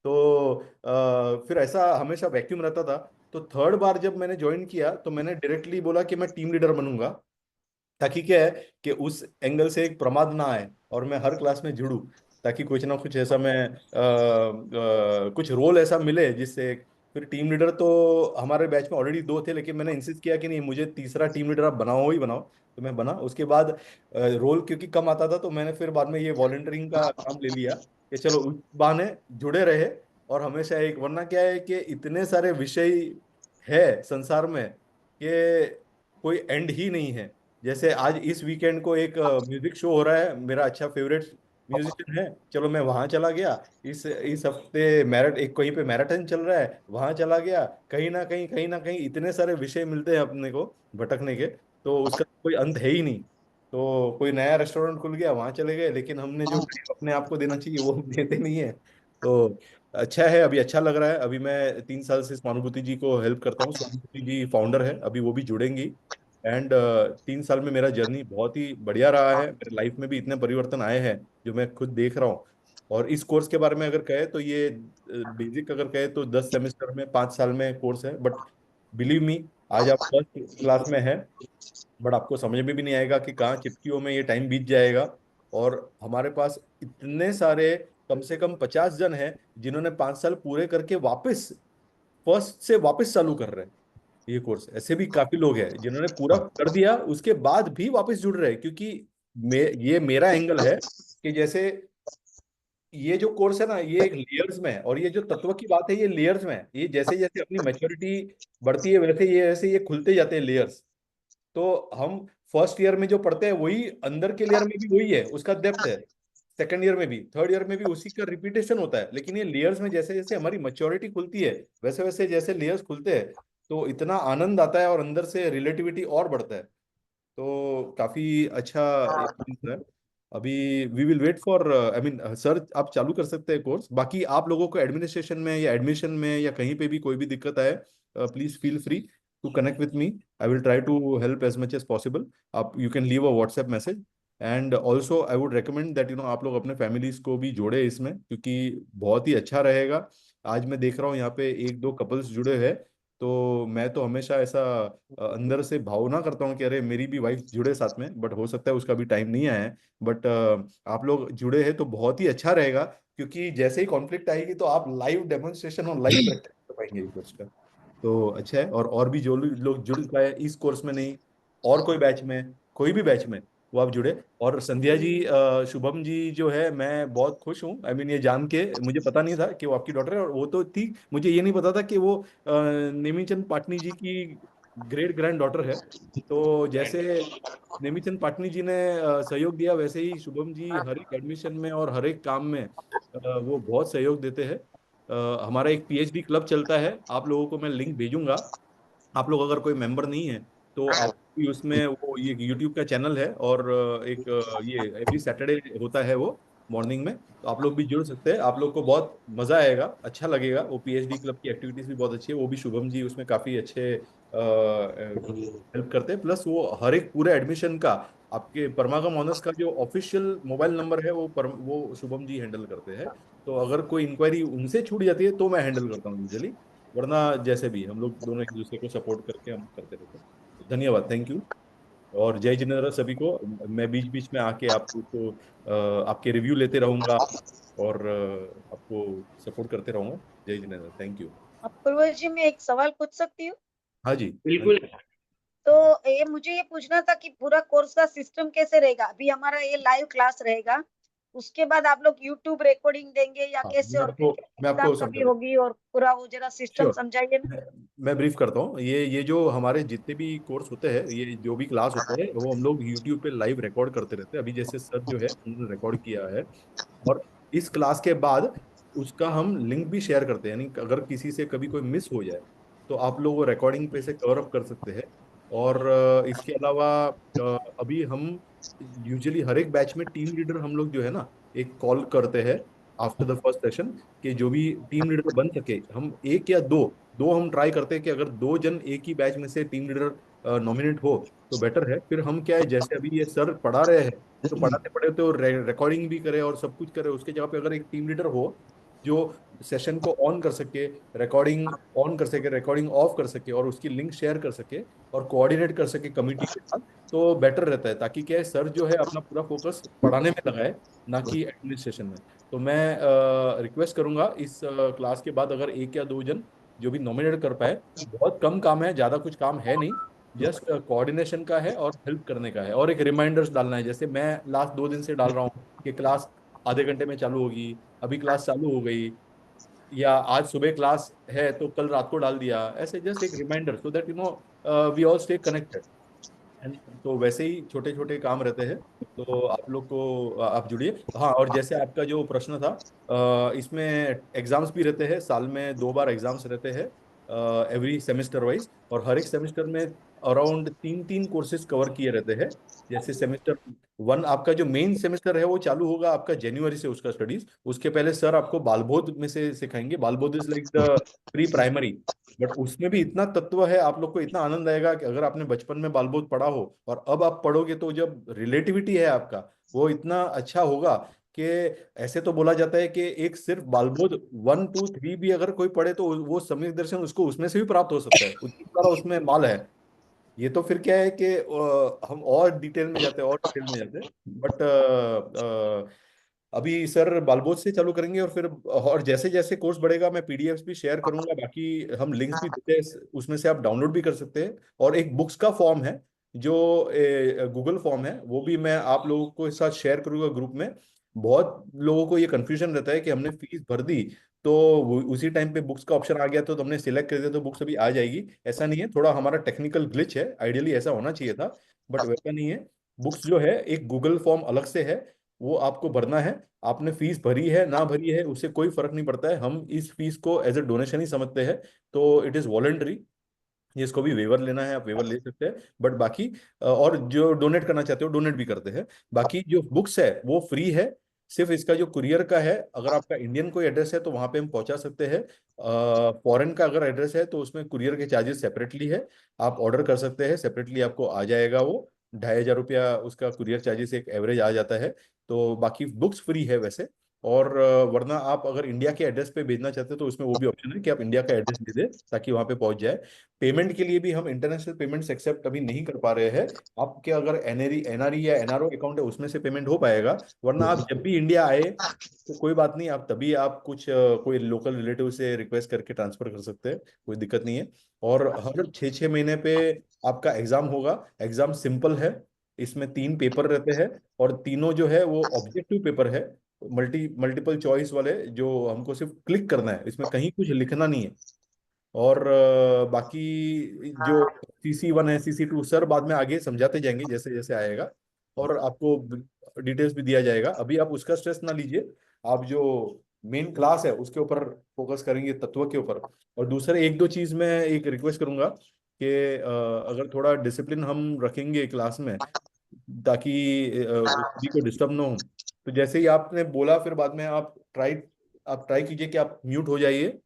तो फिर ऐसा हमेशा वैक्यूम रहता था। तो थर्ड बार जब मैंने ज्वाइन किया तो मैंने डायरेक्टली बोला कि मैं टीम लीडर बनूंगा, ताकि क्या है कि उस एंगल से एक प्रमाद ना आए और मैं हर क्लास में जुड़ूं, ताकि कुछ ना कुछ ऐसा मैं कुछ रोल ऐसा मिले जिससे। फिर टीम लीडर तो हमारे बैच में ऑलरेडी 2 थे, लेकिन मैंने इंसिस्ट किया कि नहीं, मुझे तीसरा टीम लीडर आप बनाओ ही बनाओ। तो मैं बना। उसके बाद रोल क्योंकि कम आता था, तो मैंने फिर बाद में ये वॉलंटियरिंग का काम ले लिया कि चलो उस बहाने जुड़े रहे। और हमेशा एक, वरना क्या है कि इतने सारे विषय है संसार में कि कोई एंड ही नहीं है। जैसे आज इस वीकेंड को एक म्यूजिक शो हो रहा है, मेरा अच्छा फेवरेट म्यूजिशियन है, चलो मैं वहां चला गया। इस हफ्ते एक कहीं पे मैराथन चल रहा है, वहां चला गया। कहीं ना कहीं इतने सारे विषय मिलते हैं अपने को भटकने के, तो उसका कोई अंत है ही नहीं। तो कोई नया रेस्टोरेंट खुल गया, वहां चले गए, लेकिन हमने जो टाइम अपने आप को देना चाहिए वो हम देते नहीं है। तो अच्छा है, अभी अच्छा लग रहा है। अभी मैं 3 साल से स्वानुभूति जी को हेल्प करता हूँ। स्वानुभूति जी फाउंडर है, अभी वो भी जुड़ेंगी। एंड 3 साल में मेरा जर्नी बहुत ही बढ़िया रहा है। मेरे लाइफ में भी इतने परिवर्तन आए हैं जो मैं खुद देख रहा हूँ। और इस कोर्स के बारे में अगर कहे तो ये बेसिक अगर कहे तो 10 सेमेस्टर में 5 साल में कोर्स है। बट बिलीव मी, आज आप फर्स्ट क्लास में है, बट आपको समझ में भी नहीं आएगा कि कहाँ चुटकियों में ये टाइम बीत जाएगा। और हमारे पास इतने सारे, कम से कम 50 जन हैं जिन्होंने 5 साल पूरे करके वापस फर्स्ट से वापस चालू कर रहे हैं ये कोर्स। ऐसे भी काफी लोग हैं जिन्होंने पूरा कर दिया उसके बाद भी वापस जुड़ रहे हैं, क्योंकि ये मेरा एंगल है कि जैसे ये जो कोर्स है ना, ये एक लेयर्स में है, और ये जो तत्व की बात है ये लेयर्स में है। ये जैसे जैसे अपनी मैच्योरिटी बढ़ती है वैसे ये खुलते जाते हैं लेयर्स। तो हम फर्स्ट ईयर में जो पढ़ते हैं वही अंदर के लेयर में भी वही है, उसका डेप्थ है। सेकंड ईयर में भी, थर्ड ईयर में भी उसी का रिपीटेशन होता है। लेकिन ये लेयर्स में जैसे जैसे हमारी मैच्योरिटी खुलती है वैसे वैसे जैसे लेयर्स खुलते हैं, तो इतना आनंद आता है और अंदर से रिलेटिविटी और बढ़ता है। तो काफी अच्छा एक चीज है। अभी we will wait for, I mean sir आप चालू कर सकते हैं कोर्स। बाकी आप लोगों को एडमिनिस्ट्रेशन में या एडमिशन में या कहीं पे भी कोई भी दिक्कत आए, please feel free to connect with me. I will try to help as much as possible. आप you can leave a WhatsApp message. And also I would recommend that आप लोग अपने फैमिलीज को भी जोड़े इसमें, क्योंकि बहुत ही अच्छा रहेगा। आज मैं देख रहा हूँ यहाँ पे 1-2 कपल्स जुड़े हैं, तो मैं तो हमेशा ऐसा अंदर से भावना करता हूँ कि अरे मेरी भी वाइफ जुड़े साथ में, बट हो सकता है उसका भी टाइम नहीं आया है। बट आप लोग जुड़े हैं तो बहुत ही अच्छा रहेगा, क्योंकि जैसे ही कॉन्फ्लिक्ट आएगी तो आप लाइव डेमोन्स्ट्रेशन और लाइव प्रैक्टिस कर पाएंगे इस कोर्स का। तो अच्छा है। और भी जो लोग जुड़ पाए इस कोर्स में, नहीं और कोई बैच में, कोई भी बैच में, वो आप जुड़े। और संध्या जी, शुभम जी जो है, मैं बहुत खुश हूँ। आई मीन ये जान के मुझे पता नहीं था कि वो आपकी डॉटर है, और वो तो थी, मुझे ये नहीं पता था कि वो नेमीचंद पाटनी जी की ग्रेट ग्रैंड डॉटर है। तो जैसे नेमीचंद पाटनी जी ने सहयोग दिया, वैसे ही शुभम जी हर एक एडमिशन में और हर एक काम में वो बहुत सहयोग देते हैं। हमारा एक पीएचडी क्लब चलता है, आप लोगों को मैं लिंक भेजूंगा। आप लोग अगर कोई मेंबर नहीं है तो आप भी उसमें, वो ये यूट्यूब का चैनल है, और एक ये एवरी सैटरडे होता है वो मॉर्निंग में, तो आप लोग भी जुड़ सकते हैं। आप लोग को बहुत मजा आएगा, अच्छा लगेगा। वो पीएचडी क्लब की एक्टिविटीज भी बहुत अच्छी है, वो भी शुभम जी उसमें काफी अच्छे हेल्प करते हैं। प्लस वो हर एक पूरे एडमिशन का, आपके परमागम ऑनर्स का जो ऑफिशियल मोबाइल नंबर है वो शुभम जी हैंडल करते हैं। तो अगर कोई इंक्वायरी उनसे छूट जाती है तो मैं हैंडल करता हूँ यूजली, वरना जैसे भी हम लोग दोनों एक दूसरे को सपोर्ट करके हम करते रहते हैं। धन्यवाद, थैंक यू। और जय जिनेन्द्र सभी को। मैं बीच बीच में आके आपको आपके रिव्यू लेते रहूंगा और आपको सपोर्ट करते रहूंगा। जय जिनेन्द्र, थैंक यू। अपूर्व जी, मैं एक सवाल पूछ सकती हूँ? हाँ जी बिल्कुल। तो मुझे ये पूछना था कि पूरा कोर्स का सिस्टम कैसे रहेगा? अभी हमारा ये लाइव क्लास रहेगा, उसके बाद आप लोग यूट्यूब रिकॉर्डिंग देंगे या हाँ, कैसे, और फिर मैं आपको एग्जाम कभी समझा होगी, और पूरा वो जरा सिस्टम श्योर समझाइए ना। मैं ब्रीफ करता हूँ। ये जो हमारे जितने भी कोर्स होते हैं, ये जो भी क्लास होते हैं, वो हम लोग यूट्यूब पे लाइव रिकॉर्ड करते रहते हैं। अभी जैसे सर जो है उन्होंने रिकॉर्ड किया है, और इस क्लास के बाद उसका हम लिंक भी शेयर करते हैं। यानी अगर किसी से कभी कोई मिस हो जाए तो आप लोग वो रिकॉर्डिंग पे से कवर अप कर सकते हैं। और इसके अलावा अभी हम यूजुअली हर एक बैच में टीम लीडर हम लोग जो है ना, एक कॉल करते हैं आफ्टर द फर्स्ट सेशन, कि जो भी टीम लीडर बन सके, हम एक या दो दो हम ट्राई करते हैं कि अगर दो जन एक ही बैच में से टीम लीडर नॉमिनेट हो तो बेटर है। फिर हम क्या है, जैसे अभी ये सर पढ़ा रहे हैं तो पढ़ाते पढ़ाते तो रिकॉर्डिंग भी करे और सब कुछ करे, उसके जगह पे अगर एक टीम लीडर हो जो सेशन को ऑन कर सके, रिकॉर्डिंग ऑन कर सके, रिकॉर्डिंग ऑफ कर सके, और उसकी लिंक शेयर कर सके और कोऑर्डिनेट कर सके कमिटी के साथ, तो बेटर रहता है। ताकि क्या है, सर जो है अपना पूरा फोकस पढ़ाने में लगाए, ना कि एडमिनिस्ट्रेशन में। तो मैं रिक्वेस्ट करूंगा इस क्लास के बाद अगर एक या दो जन जो भी नॉमिनेट कर पाए, बहुत कम काम है, ज्यादा कुछ काम है नहीं, जस्ट कोऑर्डिनेशन का है और हेल्प करने का है, और एक रिमाइंडर्स डालना है। जैसे मैं लास्ट 2 दिन से डाल रहा हूँ कि क्लास आधे घंटे में चालू होगी, अभी क्लास चालू हो गई, या आज सुबह क्लास है तो कल रात को डाल दिया, ऐसे जस्ट एक reminder, so that we all stay connected. तो वैसे ही छोटे छोटे काम रहते हैं, तो आप लोग को आप जुड़िए। हाँ, और जैसे आपका जो प्रश्न था, इसमें एग्जाम्स भी रहते हैं, साल में 2 बार एग्जाम्स रहते हैं एवरी सेमेस्टर वाइज, और हर एक सेमेस्टर में अराउंड 3 3 कोर्सेज कवर किए रहते हैं। जैसे सेमेस्टर 1 आपका जो मेन सेमेस्टर है वो चालू होगा आपका जनवरी से, उसका स्टडीज। उसके पहले सर आपको बालबोध में से सिखाएंगे। Balbodh is like the pre primary, but उसमें भी इतना तत्व है, आप लोग को इतना आनंद आएगा कि अगर आपने बचपन में बालबोध पढ़ा हो और अब आप पढ़ोगे तो जब रिलेटिविटी है आपका, वो इतना अच्छा होगा कि ऐसे तो बोला जाता है कि एक सिर्फ बालबोध 1 2 3 भी अगर कोई पढ़े तो वो सम्यक दर्शन उसको उसमें से भी प्राप्त हो सकता है, उतनी सारा उसमें माल है। ये तो फिर क्या है कि हम और डिटेल में जाते हैं, और डिटेल में जाते हैं, बट अभी सर बालबोध से चालू करेंगे, और फिर और जैसे जैसे कोर्स बढ़ेगा मैं पीडीएफ्स भी शेयर करूंगा, बाकी हम लिंक्स भी देते हैं, उसमें से आप डाउनलोड भी कर सकते हैं। और एक बुक्स का फॉर्म है जो गूगल फॉर्म है, वो भी मैं आप लोगों को साथ शेयर करूंगा ग्रुप में। बहुत लोगों को ये कंफ्यूजन रहता है कि हमने फीस भर दी तो उसी टाइम पे बुक्स का ऑप्शन आ गया, तो हमने सिलेक्ट कर दिया तो बुक्स अभी आ जाएगी। ऐसा नहीं है, थोड़ा हमारा टेक्निकल ग्लिच है, आइडियली ऐसा होना चाहिए था, बट वैसा नहीं है। बुक्स जो है एक गूगल फॉर्म अलग से है, वो आपको भरना है। आपने फीस भरी है ना भरी है उससे कोई फर्क नहीं पड़ता है, हम इस फीस को एज ए डोनेशन ही समझते हैं। तो इट इज वॉलंटरी, जिसको भी वेवर लेना है आप वेवर ले सकते हैं, बट बाकी और जो डोनेट करना चाहते हो डोनेट भी करते हैं। बाकी जो बुक्स है वो फ्री है, सिर्फ इसका जो कुरियर का है, अगर आपका इंडियन कोई एड्रेस है तो वहां पे हम पहुंचा सकते हैं। फॉरेन का अगर एड्रेस है तो उसमें कुरियर के चार्जेस सेपरेटली है, आप ऑर्डर कर सकते हैं सेपरेटली, आपको आ जाएगा वो 2,500 रुपया उसका कुरियर चार्जेस एक एवरेज आ जाता है। तो बाकी बुक्स फ्री है वैसे। और वरना आप अगर इंडिया के एड्रेस पे भेजना चाहते हैं तो उसमें वो भी ऑप्शन है कि आप इंडिया का एड्रेस दे दें ताकि वहां पे पहुंच जाए। पेमेंट के लिए भी हम इंटरनेशनल पेमेंट्स एक्सेप्ट अभी नहीं कर पा रहे हैं। आपके अगर एनआरई एनआरई या एनआरओ अकाउंट है उसमें से पेमेंट हो पाएगा, वरना आप जब भी इंडिया आए तो कोई बात नहीं, आप तभी आप कुछ कोई लोकल रिलेटिव से रिक्वेस्ट करके ट्रांसफर कर सकते हैं, कोई दिक्कत नहीं है। और हर 6 6 महीने पे आपका एग्जाम होगा। एग्जाम सिंपल है, इसमें 3 पेपर रहते हैं, और तीनों जो है वो ऑब्जेक्टिव पेपर है, मल्टीपल चॉइस वाले, जो हमको सिर्फ क्लिक करना है, इसमें कहीं कुछ लिखना नहीं है। और बाकी जो CC1 है CC2 सर बाद में आगे समझाते जाएंगे जैसे जैसे आएगा, और आपको डिटेल्स भी दिया जाएगा। अभी आप उसका स्ट्रेस ना लीजिए, आप जो मेन क्लास है उसके ऊपर फोकस करेंगे, तत्व के ऊपर। और दूसरे एक दो चीज में एक रिक्वेस्ट करूंगा कि अगर थोड़ा डिसिप्लिन हम रखेंगे क्लास में ताकि किसी को डिस्टर्ब ना हो, तो जैसे ही आपने बोला फिर बाद में आप ट्राई कीजिए कि आप म्यूट हो जाइए,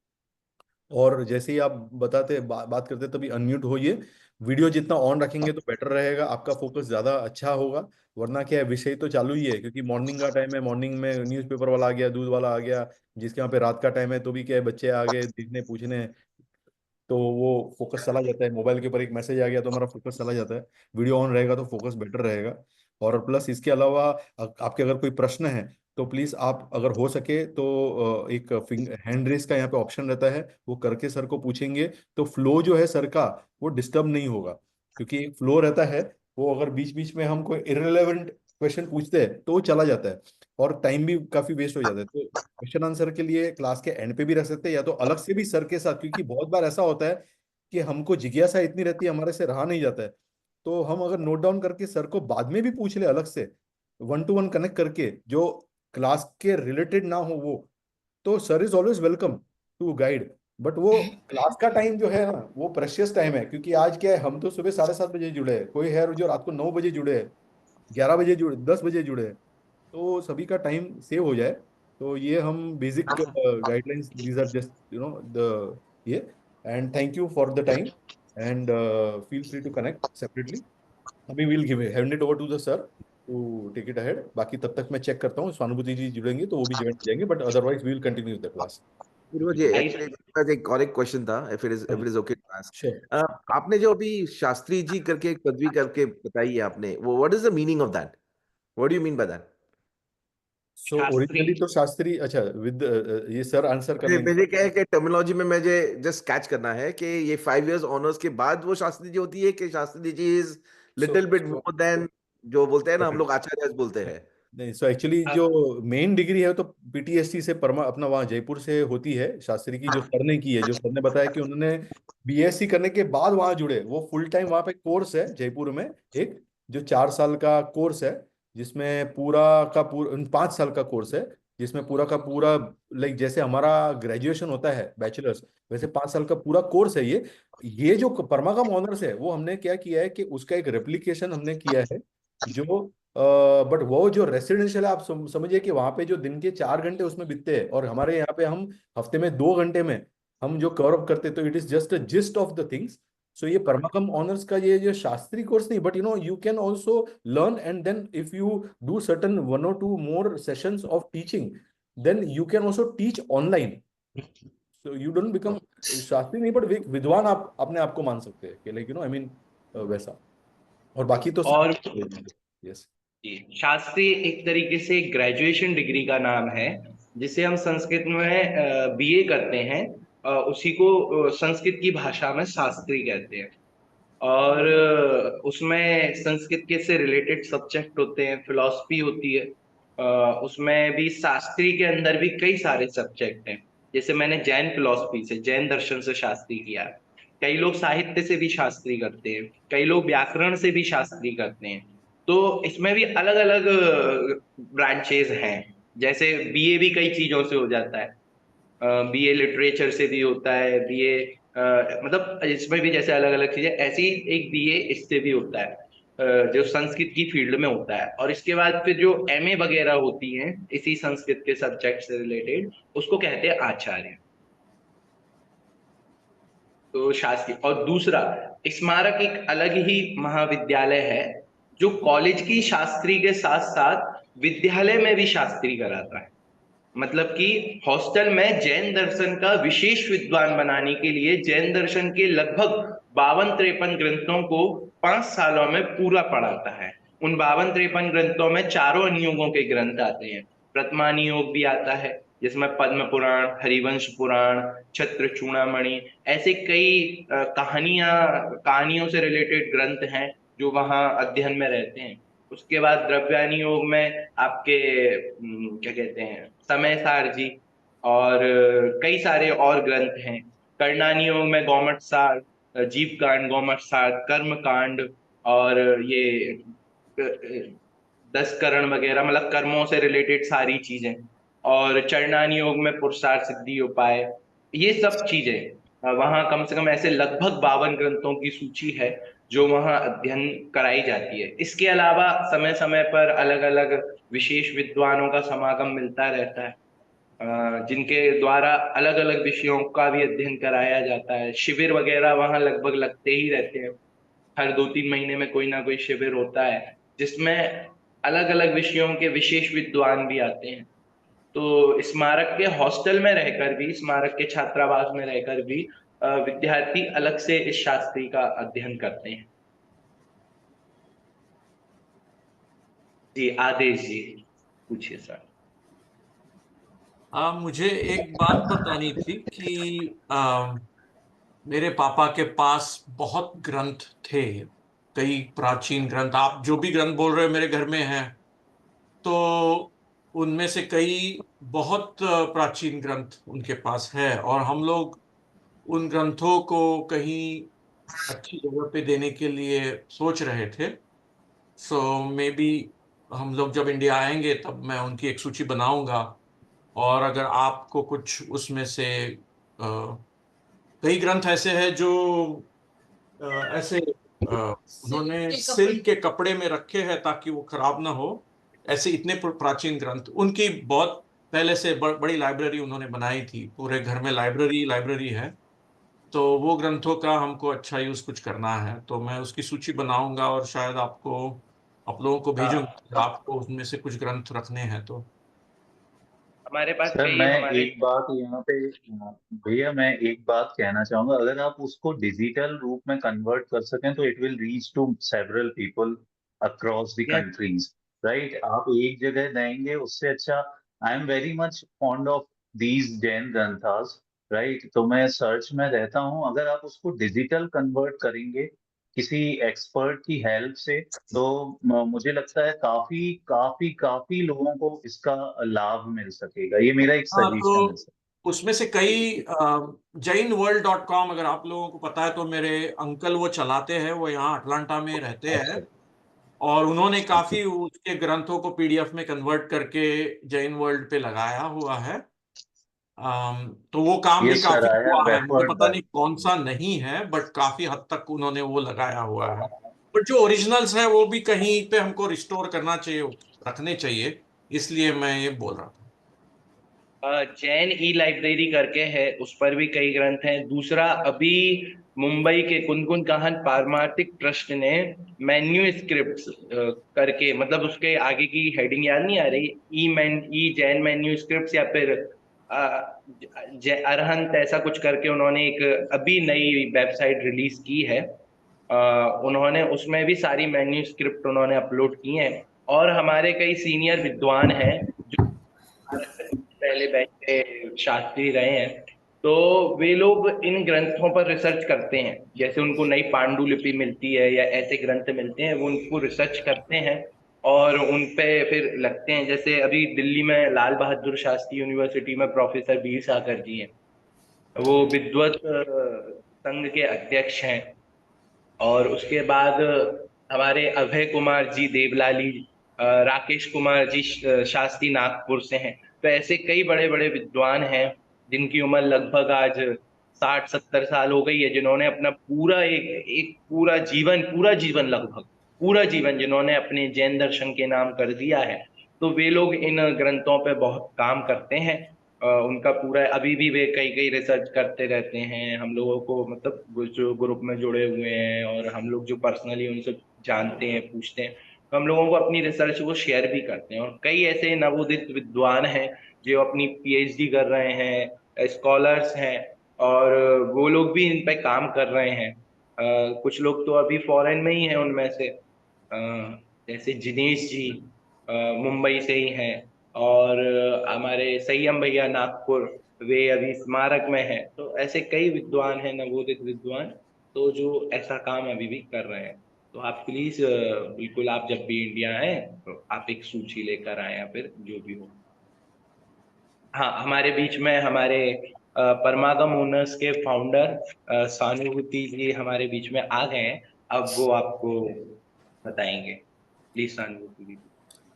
और जैसे ही आप बात करते तभी अनम्यूट होइए। वीडियो जितना ऑन रखेंगे तो बेटर रहेगा, आपका फोकस ज़्यादा अच्छा होगा। वरना क्या है, विषय तो चालू ही है, क्योंकि मॉर्निंग का टाइम है, मॉर्निंग में न्यूज़पेपर वाला आ गया, दूध वाला आ गया, जिसके यहाँ पे रात का टाइम है तो भी क्या है, बच्चे आ गए देखने पूछने, तो वो फोकस चला जाता है। मोबाइल के ऊपर एक मैसेज आ गया तो हमारा फोकस चला जाता है। वीडियो ऑन रहेगा तो फोकस बेटर रहेगा। और प्लस इसके अलावा आपके अगर कोई प्रश्न है तो प्लीज आप अगर हो सके तो एक हैंड रेस का यहाँ पे ऑप्शन रहता है, वो करके सर को पूछेंगे तो फ्लो जो है सर का वो डिस्टर्ब नहीं होगा। क्योंकि एक फ्लो रहता है, वो अगर बीच बीच में हम कोई इररिलेवेंट क्वेश्चन पूछते हैं तो वो चला जाता है और टाइम भी काफी वेस्ट हो जाता है। तो क्वेश्चन आंसर के लिए क्लास के एंड पे भी रख सकते हैं या तो अलग से भी सर के साथ, क्योंकि बहुत बार ऐसा होता है कि हमको जिज्ञासा इतनी रहती है, हमारे से रहा नहीं जाता है। तो हम अगर नोट डाउन करके सर को बाद में भी पूछ ले अलग से, 1-to-1 कनेक्ट करके, जो क्लास के रिलेटेड ना हो वो, तो sir is always welcome to guide. But वो क्लास का टाइम जो है ना, वो प्रेशियस टाइम है, क्योंकि आज क्या है, हम तो सुबह 7:30 बजे जुड़े हैं, कोई है जो रात को 9 बजे जुड़े हैं, 11 बजे जुड़े, 10 बजे जुड़े हैं। तो सभी का टाइम सेव हो जाए, तो ये हम basic guidelines, these are just the ये। And thank you for the time and feel free to connect separately. अभी will give hand it over to the sir to take it ahead. बाकी तब तक मैं चेक करता हूँ, स्वानुभूति जी जुड़ेंगे तो वो भी ज्वाइन हो जाएंगे, but otherwise we will continue the class. मुझे एक्चुअली एक और एक क्वेश्चन था, if it is okay to ask. आपने जो अभी शास्त्री जी करके एक पदवी करके बताई है आपने, वो what is the meaning of that? What do you mean by that? So originally तो शास्त्री, अच्छा विद ये सर आंसर करेंगे। मुझे क्या है कि टर्मिनोलॉजी में मुझे जस्ट कैच करना है कि ये 5 इयर्स ऑनर्स के बाद वो शास्त्री जी होती है कि Shastri ji is little bit more than, जो बोलते हैं ना हम लोग आचार्य बोलते हैं। नहीं, सो एक्चुअली जो मेन डिग्री है तो पीटीएसटी से परमा अपना वहाँ जयपुर से होती है शास्त्री की, जो सर ने की है, जो सर ने बताया कि उन्होंने बीएससी करने के बाद वहाँ जुड़े, वो फुल टाइम वहाँ पे कोर्स है जयपुर में, एक जो 4 साल का कोर्स है, जिसमें पूरा का पूरा 5 साल का कोर्स है, जिसमें पूरा का पूरा लाइक जैसे हमारा ग्रेजुएशन होता है बैचलर्स, वैसे 5 साल का पूरा कोर्स है ये जो परमागम ऑनर्स है, वो हमने क्या किया है कि उसका एक रेप्लिकेशन हमने किया है, जो बट वो जो रेसिडेंशियल है, आप समझिए कि वहां पे जो दिन के 4 घंटे उसमें बीतते हैं, और हमारे यहाँ पे हम हफ्ते में 2 घंटे में हम जो कवर अप करते हैं, तो it is just a gist of the things. So ये परमाकम ऑनर्स का ये जो शास्त्री कोर्स नहीं, but you can also learn, and then if you do certain 1 or 2 more sessions of teaching, then you can also teach online. So you don't become Shastri नहीं, बट विद्वान आप अपने आप को मान सकते हैं कि लाइक आई मीन वैसा। और बाकी तो और यस, शास्त्री एक तरीके से ग्रेजुएशन डिग्री का नाम है, जिसे हम संस्कृत में बीए करते हैं, उसी को संस्कृत की भाषा में शास्त्री कहते हैं। और उसमें संस्कृत के से रिलेटेड सब्जेक्ट होते हैं, फिलॉसफी होती है, उसमें भी शास्त्री के अंदर भी कई सारे सब्जेक्ट हैं। जैसे मैंने जैन फिलॉसफी से, जैन दर्शन से शास्त्री किया है। कई लोग साहित्य से भी शास्त्री करते हैं, कई लोग व्याकरण से भी शास्त्री करते हैं। तो इसमें भी अलग अलग ब्रांचेज हैं। जैसे बीए भी कई चीजों से हो जाता है, बीए लिटरेचर से भी होता है, बीए मतलब इसमें भी जैसे अलग अलग चीजें, ऐसी एक बीए इससे भी होता है, जो संस्कृत की फील्ड में होता है। और इसके बाद फिर जो एमए वगैरह होती हैं इसी संस्कृत के सब्जेक्ट से रिलेटेड, उसको कहते हैं आचार्य। तो शास्त्री। और दूसरा, स्मारक एक अलग ही महाविद्यालय है, जो कॉलेज की शास्त्री के साथ साथ विद्यालय में भी शास्त्री कराता है। मतलब कि हॉस्टल में जैन दर्शन का विशेष विद्वान बनाने के लिए जैन दर्शन के लगभग 52-53 ग्रंथों को 5 सालों में पूरा पढ़ाता है। उन 52-53 ग्रंथों में चारों अनुयोगों के ग्रंथ आते हैं। प्रथमानुयोग भी आता है, जिसमें पद्म पुराण, हरिवंश पुराण, छत्र चूड़ामणि, ऐसे कई कहानियों से रिलेटेड ग्रंथ हैं जो वहाँ अध्ययन में रहते हैं। उसके बाद द्रव्यानुयोग में आपके क्या कहते हैं, समय सार जी, और कई सारे और ग्रंथ हैं। कर्णानुयोग में गौमठ सार, जीव कांड, गौमठ सार, कर्म कांड, और ये 10 करण वगैरह, मतलब कर्मों से रिलेटेड सारी चीजें। और चरणानुयोग में पुरुषार्थ सिद्धि उपाय, ये सब चीजें वहाँ कम से कम ऐसे लगभग 52 ग्रंथों की सूची है जो वहाँ अध्ययन कराई जाती है। इसके अलावा समय समय पर अलग अलग विशेष विद्वानों का समागम मिलता रहता है, जिनके द्वारा अलग अलग विषयों का भी अध्ययन कराया जाता है। शिविर वगैरह वहाँ लगभग लगते ही रहते हैं, हर 2-3 महीने में कोई ना कोई शिविर होता है, जिसमें अलग अलग विषयों के विशेष विद्वान भी आते हैं। तो स्मारक के हॉस्टल में रहकर भी, स्मारक के छात्रावास में रहकर भी विद्यार्थी अलग से इस शास्त्री का अध्ययन करते हैं। जी आदेश जी पूछिए सर। मुझे एक बात बतानी थी कि मेरे पापा के पास बहुत ग्रंथ थे, कई प्राचीन ग्रंथ। आप जो भी ग्रंथ बोल रहे हो मेरे घर में हैं, तो उनमें से कई बहुत प्राचीन ग्रंथ उनके पास है, और हम लोग उन ग्रंथों को कहीं अच्छी जगह पे देने के लिए सोच रहे थे। सो मे बी हम लोग जब इंडिया आएंगे तब मैं उनकी एक सूची बनाऊंगा, और अगर आपको कुछ उसमें से कई ग्रंथ ऐसे हैं जो ऐसे उन्होंने सिल्क के कपड़े में रखे हैं ताकि वो खराब ना हो, ऐसे इतने प्राचीन ग्रंथ उनकी बहुत पहले से बड़ी लाइब्रेरी उन्होंने बनाई थी, पूरे घर में लाइब्रेरी है। तो वो ग्रंथों का हमको अच्छा यूज कुछ करना है, तो मैं उसकी सूची बनाऊंगा और शायद आप लोगों को भेजूंगा, आपको उसमें से कुछ ग्रंथ रखने हैं तो। हमारे पास सर कई मैं हमारे एक बात यहाँ पे भैया मैं एक बात कहना चाहूंगा, अगर आप उसको डिजिटल रूप में कन्वर्ट कर सकें तो it will reach to several people across the Yes. Countries, right. आप एक जगह देंगे उससे अच्छा। I am very much fond of these Jain ग्रंथास, राइट। तो मैं सर्च में रहता हूँ, अगर आप उसको डिजिटल कन्वर्ट करेंगे किसी एक्सपर्ट की हेल्प से तो मुझे लगता है काफी काफी काफी लोगों को इसका लाभ मिल सकेगा। ये मेरा एक हाँ, सजेशन है तो उसमें से कई jainworld.com अगर आप लोगों को पता है तो मेरे अंकल वो चलाते हैं, वो यहाँ अटलांटा में रहते हैं, सर। और उन्होंने काफी उसके ग्रंथों को पीडीएफ में कन्वर्ट करके जैन वर्ल्ड पे लगाया हुआ है। तो वो काम भी यस सर, काफी आई हैव हुआ है, मुझे रेफर्ड पता नहीं कौन सा नहीं है, बट काफी हद तक उन्होंने वो लगाया हुआ है। बट जो ओरिजिनल्स है वो भी कहीं पे हमको रिस्टोर करना चाहिए, रखने चाहिए, इसलिए मैं ये बोल रहा था। जैन ई लाइब्रेरी करके है, उस पर भी कई ग्रंथ हैं। दूसरा, अभी मुंबई के कुनकुन काहन पारमार्थिक ट्रस्ट ने मैन्यूस्क्रिप्ट्स करके, मतलब उसके आगे की हेडिंग याद नहीं आ रही, ई जैन मैन्यूस्क्रिप्ट्स या फिर अरहंत, ऐसा कुछ करके उन्होंने एक अभी नई वेबसाइट रिलीज की है। उन्होंने उसमें भी सारी मैन्यूस्क्रिप्ट उन्होंने अपलोड की हैं। और हमारे कई सीनियर विद्वान हैं जो पहले बैच के शास्त्री रहे हैं, तो वे लोग इन ग्रंथों पर रिसर्च करते हैं। जैसे उनको नई पांडुलिपि मिलती है या ऐसे ग्रंथ मिलते हैं, वो उनको रिसर्च करते हैं और उन पे फिर लगते हैं। जैसे अभी दिल्ली में लाल बहादुर शास्त्री यूनिवर्सिटी में प्रोफेसर वीर सागर जी हैं, वो विद्वत संघ के अध्यक्ष हैं। और उसके बाद हमारे अभय कुमार जी देवलाली, राकेश कुमार जी शास्त्री नागपुर से हैं। तो ऐसे कई बड़े बड़े विद्वान हैं जिनकी उम्र लगभग आज 60-70 साल हो गई है, जिन्होंने अपना पूरा एक एक पूरा जीवन लगभग पूरा जीवन जिन्होंने अपने जैन दर्शन के नाम कर दिया है। तो वे लोग इन ग्रंथों पे बहुत काम करते हैं। उनका पूरा अभी भी वे कई कई रिसर्च करते रहते हैं। हम लोगों को, मतलब जो ग्रुप में जुड़े हुए हैं और हम लोग जो पर्सनली उनसे जानते हैं, पूछते हैं, तो हम लोगों को अपनी रिसर्च वो शेयर भी करते हैं। और कई ऐसे नवोदित विद्वान हैं जो अपनी पीएचडी कर रहे हैं, स्कॉलर्स हैं, और वो लोग भी इन पे काम कर रहे हैं। कुछ लोग तो अभी फॉरेन में ही हैं उनमें से। जैसे जिनेश जी मुंबई से ही हैं, और हमारे संयम भैया नागपुर, वे अभी स्मारक में हैं। तो ऐसे कई विद्वान हैं, नवोदित विद्वान, तो जो ऐसा काम अभी भी कर रहे हैं। तो आप प्लीज बिल्कुल, आप जब भी इंडिया आए तो आप एक सूची लेकर आए या फिर जो भी हो। हाँ, हमारे बीच में हमारे परमागम ओनर्स के फाउंडर सानुभूति जी हमारे बीच में आ गए हैं। अब वो आपको बताएंगे। प्लीज सानुभूति जी।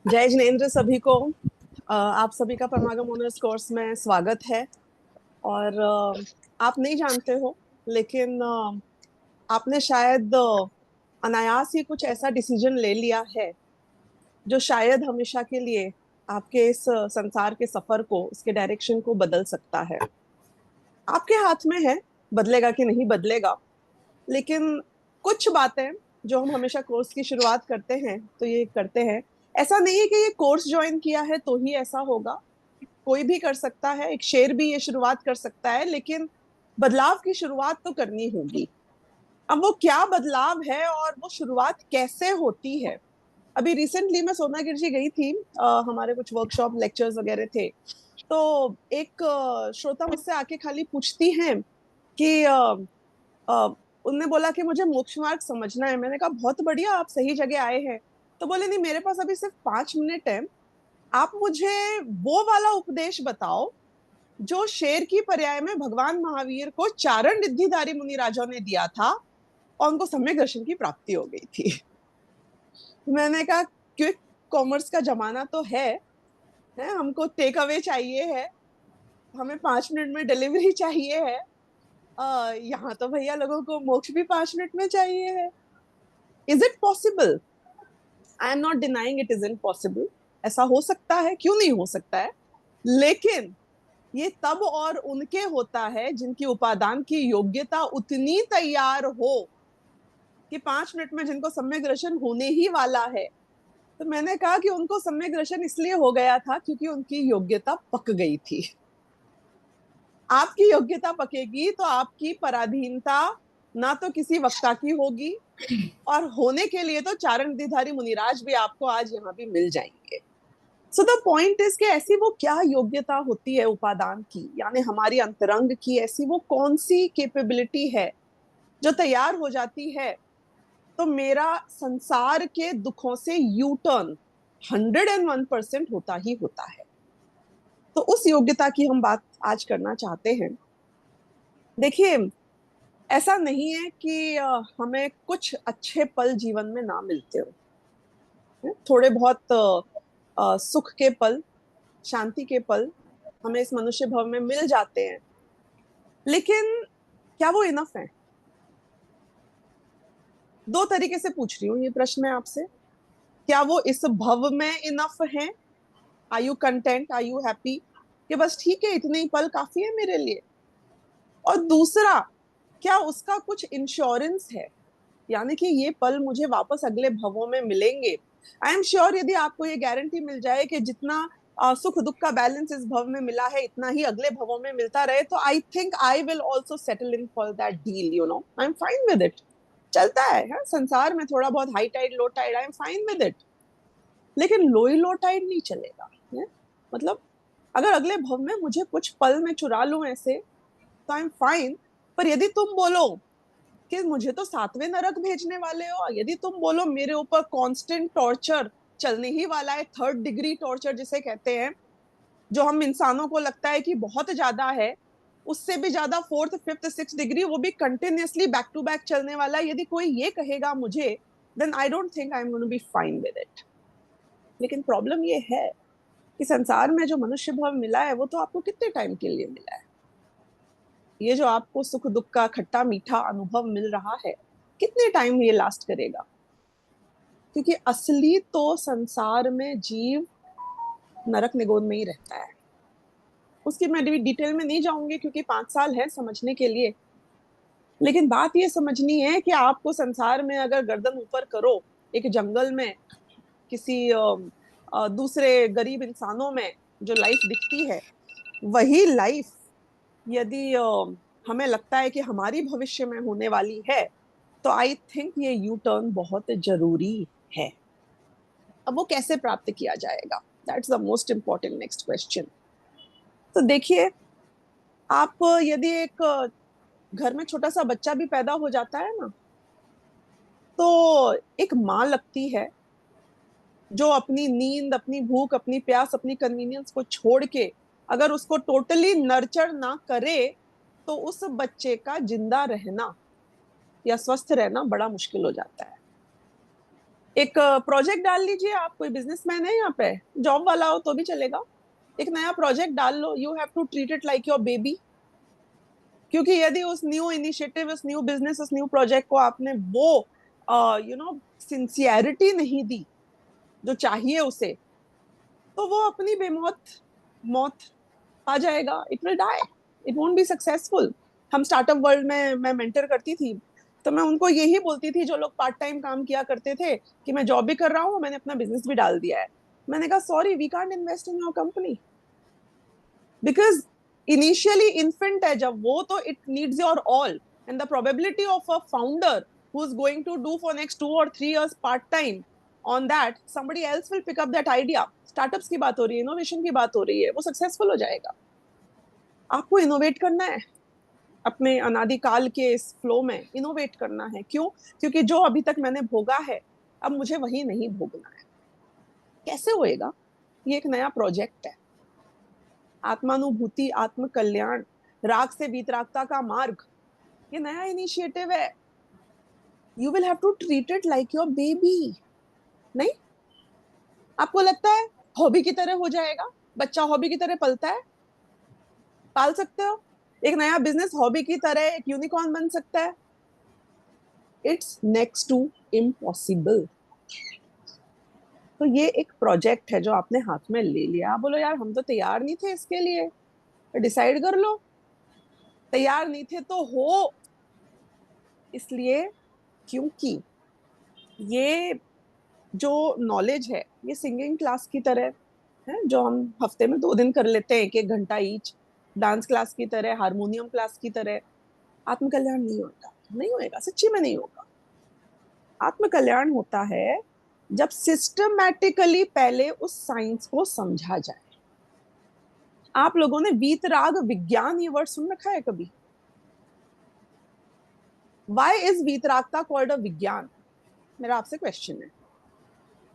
जय जिनेंद्र सभी को। आप सभी का परमागम ओनर्स कोर्स में स्वागत है। और आप नहीं जानते हो, लेकिन आपने शायद अनायास ही कुछ ऐसा डिसीजन ले लिया है जो शायद हमेशा के लिए आपके इस संसार के सफर को, उसके डायरेक्शन को बदल सकता है। आपके हाथ में है, बदलेगा कि नहीं बदलेगा। लेकिन कुछ बातें जो हम हमेशा कोर्स की शुरुआत करते हैं तो ये करते हैं, ऐसा नहीं है कि ये कोर्स ज्वाइन किया है तो ही ऐसा होगा। कोई भी कर सकता है, एक शेर भी ये शुरुआत कर सकता है, लेकिन बदलाव की शुरुआत तो करनी होगी। अब वो क्या बदलाव है और वो शुरुआत कैसे होती है। अभी रिसेंटली मैं सोनागिर जी गई थी, हमारे कुछ वर्कशॉप लेक्चर्स वगैरह थे। तो एक श्रोता मुझसे आके खाली पूछती हैं कि उनने बोला कि मुझे मोक्ष मार्ग समझना है। मैंने कहा बहुत बढ़िया, आप सही जगह आए हैं। तो बोले नहीं, मेरे पास अभी सिर्फ 5 मिनट है, आप मुझे वो वाला उपदेश बताओ जो शेर की पर्याय में भगवान महावीर को चारण रिद्धिधारी मुनिराजों ने दिया था और उनको सम्यक दर्शन की प्राप्ति हो गई थी। मैंने कहा क्विक कॉमर्स का जमाना तो है, हमको टेक अवे चाहिए है, हमें 5 मिनट में डिलीवरी चाहिए है। यहाँ तो भैया लोगों को मोक्ष भी 5 मिनट में चाहिए है। Is it possible? I am not denying it is impossible. ऐसा हो सकता है, क्यों नहीं हो सकता है, लेकिन ये तब और उनके होता है जिनकी उपादान की योग्यता उतनी तैयार हो कि 5 मिनट में जिनको सम्यक दर्शन होने ही वाला है। तो मैंने कहा कि उनको सम्यक दर्शन इसलिए हो गया था क्योंकि उनकी योग्यता पक गई थी। आपकी योग्यता पकेगी तो आपकी पराधीनता ना तो किसी वक्ता की होगी, और होने के लिए तो चारण रिद्धिधारी मुनिराज भी आपको आज यहाँ भी मिल जाएंगे। सो द पॉइंट इज कि ऐसी वो क्या योग्यता होती है उपादान की, यानी हमारी अंतरंग की ऐसी वो कौन सी कैपेबिलिटी है जो तैयार हो जाती है तो मेरा संसार के दुखों से यू टर्न 101% होता ही होता है। तो उस योग्यता की हम बात आज करना चाहते हैं। देखिए, ऐसा नहीं है कि हमें कुछ अच्छे पल जीवन में ना मिलते हो। थोड़े बहुत सुख के पल, शांति के पल हमें इस मनुष्य भव में मिल जाते हैं, लेकिन क्या वो इनफ है? 2 तरीके से पूछ रही हूँ ये प्रश्न मैं आपसे। क्या वो इस भव में इनफ है? Are you content, are you happy कि बस ठीक है, इतने ही पल काफी है मेरे लिए? और दूसरा, क्या उसका कुछ इंश्योरेंस है, यानी कि ये पल मुझे वापस अगले भवों में मिलेंगे? आई एम श्योर यदि आपको ये गारंटी मिल जाए कि जितना सुख दुख का बैलेंस इस भव में मिला है इतना ही अगले भवों में मिलता रहे, तो I think I will also settle in for that deal. You know, I am fine with it. चलता है संसार में थोड़ा बहुत high tide low tide, I am fine with it, लेकिन लो ही लो टाइड नहीं चलेगा है? मतलब अगर अगले भव में मुझे कुछ पल में चुरा लूं ऐसे तो आई एम फाइन, पर यदि तुम बोलो कि मुझे तो 7वें नरक भेजने वाले हो, यदि तुम बोलो मेरे ऊपर कांस्टेंट टॉर्चर चलने ही वाला है, 3rd डिग्री टॉर्चर जिसे कहते हैं, जो हम इंसानों को लगता है कि बहुत ज्यादा है, उससे भी ज्यादा 4th 5th 6th डिग्री, वो भी कंटिन्यूअसली बैक टू बैक चलने वाला है, यदि कोई ये कहेगा मुझे, then I don't think I am going to be fine with it. लेकिन प्रॉब्लम ये है कि संसार में जो मनुष्य भव मिला है वो तो आपको कितने टाइम के लिए मिला है? ये जो आपको सुख दुख का खट्टा मीठा अनुभव मिल रहा है, कितने टाइम ये लास्ट करेगा? क्योंकि असली तो संसार में जीव नरक निगोद में ही रहता है। उसकी मैं डिटेल में नहीं जाऊंगी क्योंकि 5 साल है समझने के लिए, लेकिन बात ये समझनी है कि आपको संसार में अगर गर्दन ऊपर करो एक जंगल में किसी दूसरे गरीब इंसानों में जो लाइफ दिखती है, वही लाइफ यदि हमें लगता है कि हमारी भविष्य में होने वाली है, तो आई थिंक ये यू टर्न बहुत जरूरी है। अब वो कैसे प्राप्त किया जाएगा? That's the most important next question. तो देखिए, आप यदि एक घर में छोटा सा बच्चा भी पैदा हो जाता है ना, तो एक माँ लगती है जो अपनी नींद, अपनी भूख, अपनी प्यास, अपनी कन्वीनियंस को छोड़ के अगर उसको टोटली नर्चर ना करे तो उस बच्चे का जिंदा रहना या स्वस्थ रहना बड़ा मुश्किल हो जाता है। एक प्रोजेक्ट डाल लीजिए, आप कोई बिजनेसमैन है यहाँ पे, जॉब वाला हो तो भी चलेगा, एक नया प्रोजेक्ट डाल लो, you have to treat it like your baby. क्योंकि यदि उस न्यू इनिशिएटिव, उस न्यू बिजनेस, उस न्यू प्रोजेक्ट को आपने वो सिंसियरिटी नहीं दी जो चाहिए उसे, तो वो अपनी बेमौत मौत आ जाएगा। It will die, it won't be successful. हम स्टार्टअप वर्ल्ड में मैं मेंटर करती थी, तो मैं उनको यही बोलती थी जो लोग पार्ट टाइम काम किया करते थे कि मैं जॉब भी कर रहा हूँ, मैंने अपना बिजनेस भी डाल दिया है। मैंने कहा sorry, we can't invest in your company, because initially infant है जब वो, तो it needs your all, and the probability of a founder who is going to do for next 2 or 3 years part time on that, somebody else will pick up that idea. Startups की बात हो रही है, इनोवेशन की बात हो रही है, वो सक्सेसफुल हो जाएगा। आपको इनोवेट करना है, अपने अनादिकाल के इस फ्लो में इनोवेट करना है। क्यों? क्योंकि जो अभी तक मैंने भोगा है अब मुझे वही नहीं भोगना है। कैसे होएगा? ये एक नया प्रोजेक्ट है। आत्मानुभूति, आत्म कल्याण, राग से वीतरागता का मार्ग, ये नया इनिशिएटिव है। You will have to treat it like your baby. नहीं, आपको लगता है हॉबी की तरह हो जाएगा? बच्चा हॉबी की तरह पलता है? पाल सकते हो? एक नया बिजनेस हॉबी की तरह एक यूनिकॉर्न बन सकता है? It's next to impossible. तो ये एक प्रोजेक्ट है जो आपने हाथ में ले लिया। आप बोलो यार हम तो तैयार नहीं थे इसके लिए, डिसाइड कर लो। तैयार नहीं थे तो हो, इसलिए क्योंकि ये जो नॉलेज है ये सिंगिंग क्लास की तरह है, जो हम हफ्ते में 2 दिन कर लेते हैं, 1-1 घंटा ईच, डांस क्लास की तरह, हारमोनियम क्लास की तरह। आत्मकल्याण नहीं होता, नहीं होएगा, सच्ची में नहीं होगा। आत्मकल्याण होता है जब सिस्टमैटिकली पहले उस साइंस को समझा जाए। आप लोगों ने वीतराग विज्ञान ये वर्ड सुन रखा है कभी? वाई इज वीतरागता कॉल्ड अ विज्ञान? मेरा आपसे क्वेश्चन है।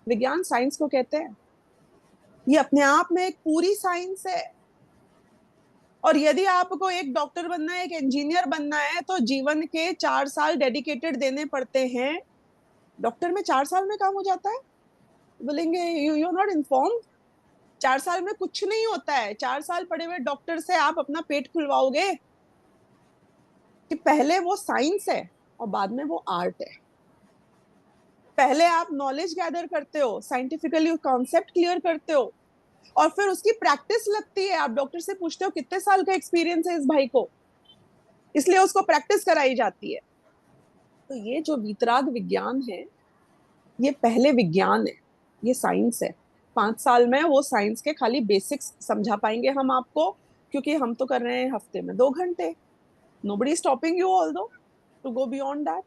विज्ञान साइंस को कहते हैं, ये अपने आप में एक पूरी साइंस है। और यदि आपको एक डॉक्टर बनना है, एक इंजीनियर बनना है, तो जीवन के 4 साल डेडिकेटेड देने पड़ते हैं। डॉक्टर में 4 साल में काम हो जाता है? बोलेंगे यू आर नॉट इन्फॉर्म्ड। 4 साल में कुछ नहीं होता है। 4 साल पढ़े हुए डॉक्टर से आप अपना पेट खुलवाओगे? कि पहले वो साइंस है और बाद में वो आर्ट है। पहले आप नॉलेज गैदर करते हो, साइंटिफिकली कॉन्सेप्ट क्लियर करते हो, और फिर उसकी प्रैक्टिस लगती है। आप डॉक्टर से पूछते हो कितने साल का एक्सपीरियंस है इस भाई को, इसलिए उसको प्रैक्टिस कराई जाती है। तो ये जो वीतराग विज्ञान है, ये पहले विज्ञान है, ये साइंस है। 5 साल में वो साइंस के खाली बेसिक्स समझा पाएंगे हम आपको, क्योंकि हम तो कर रहे हैं हफ्ते में 2 घंटे। Nobody stopping you although to go beyond that.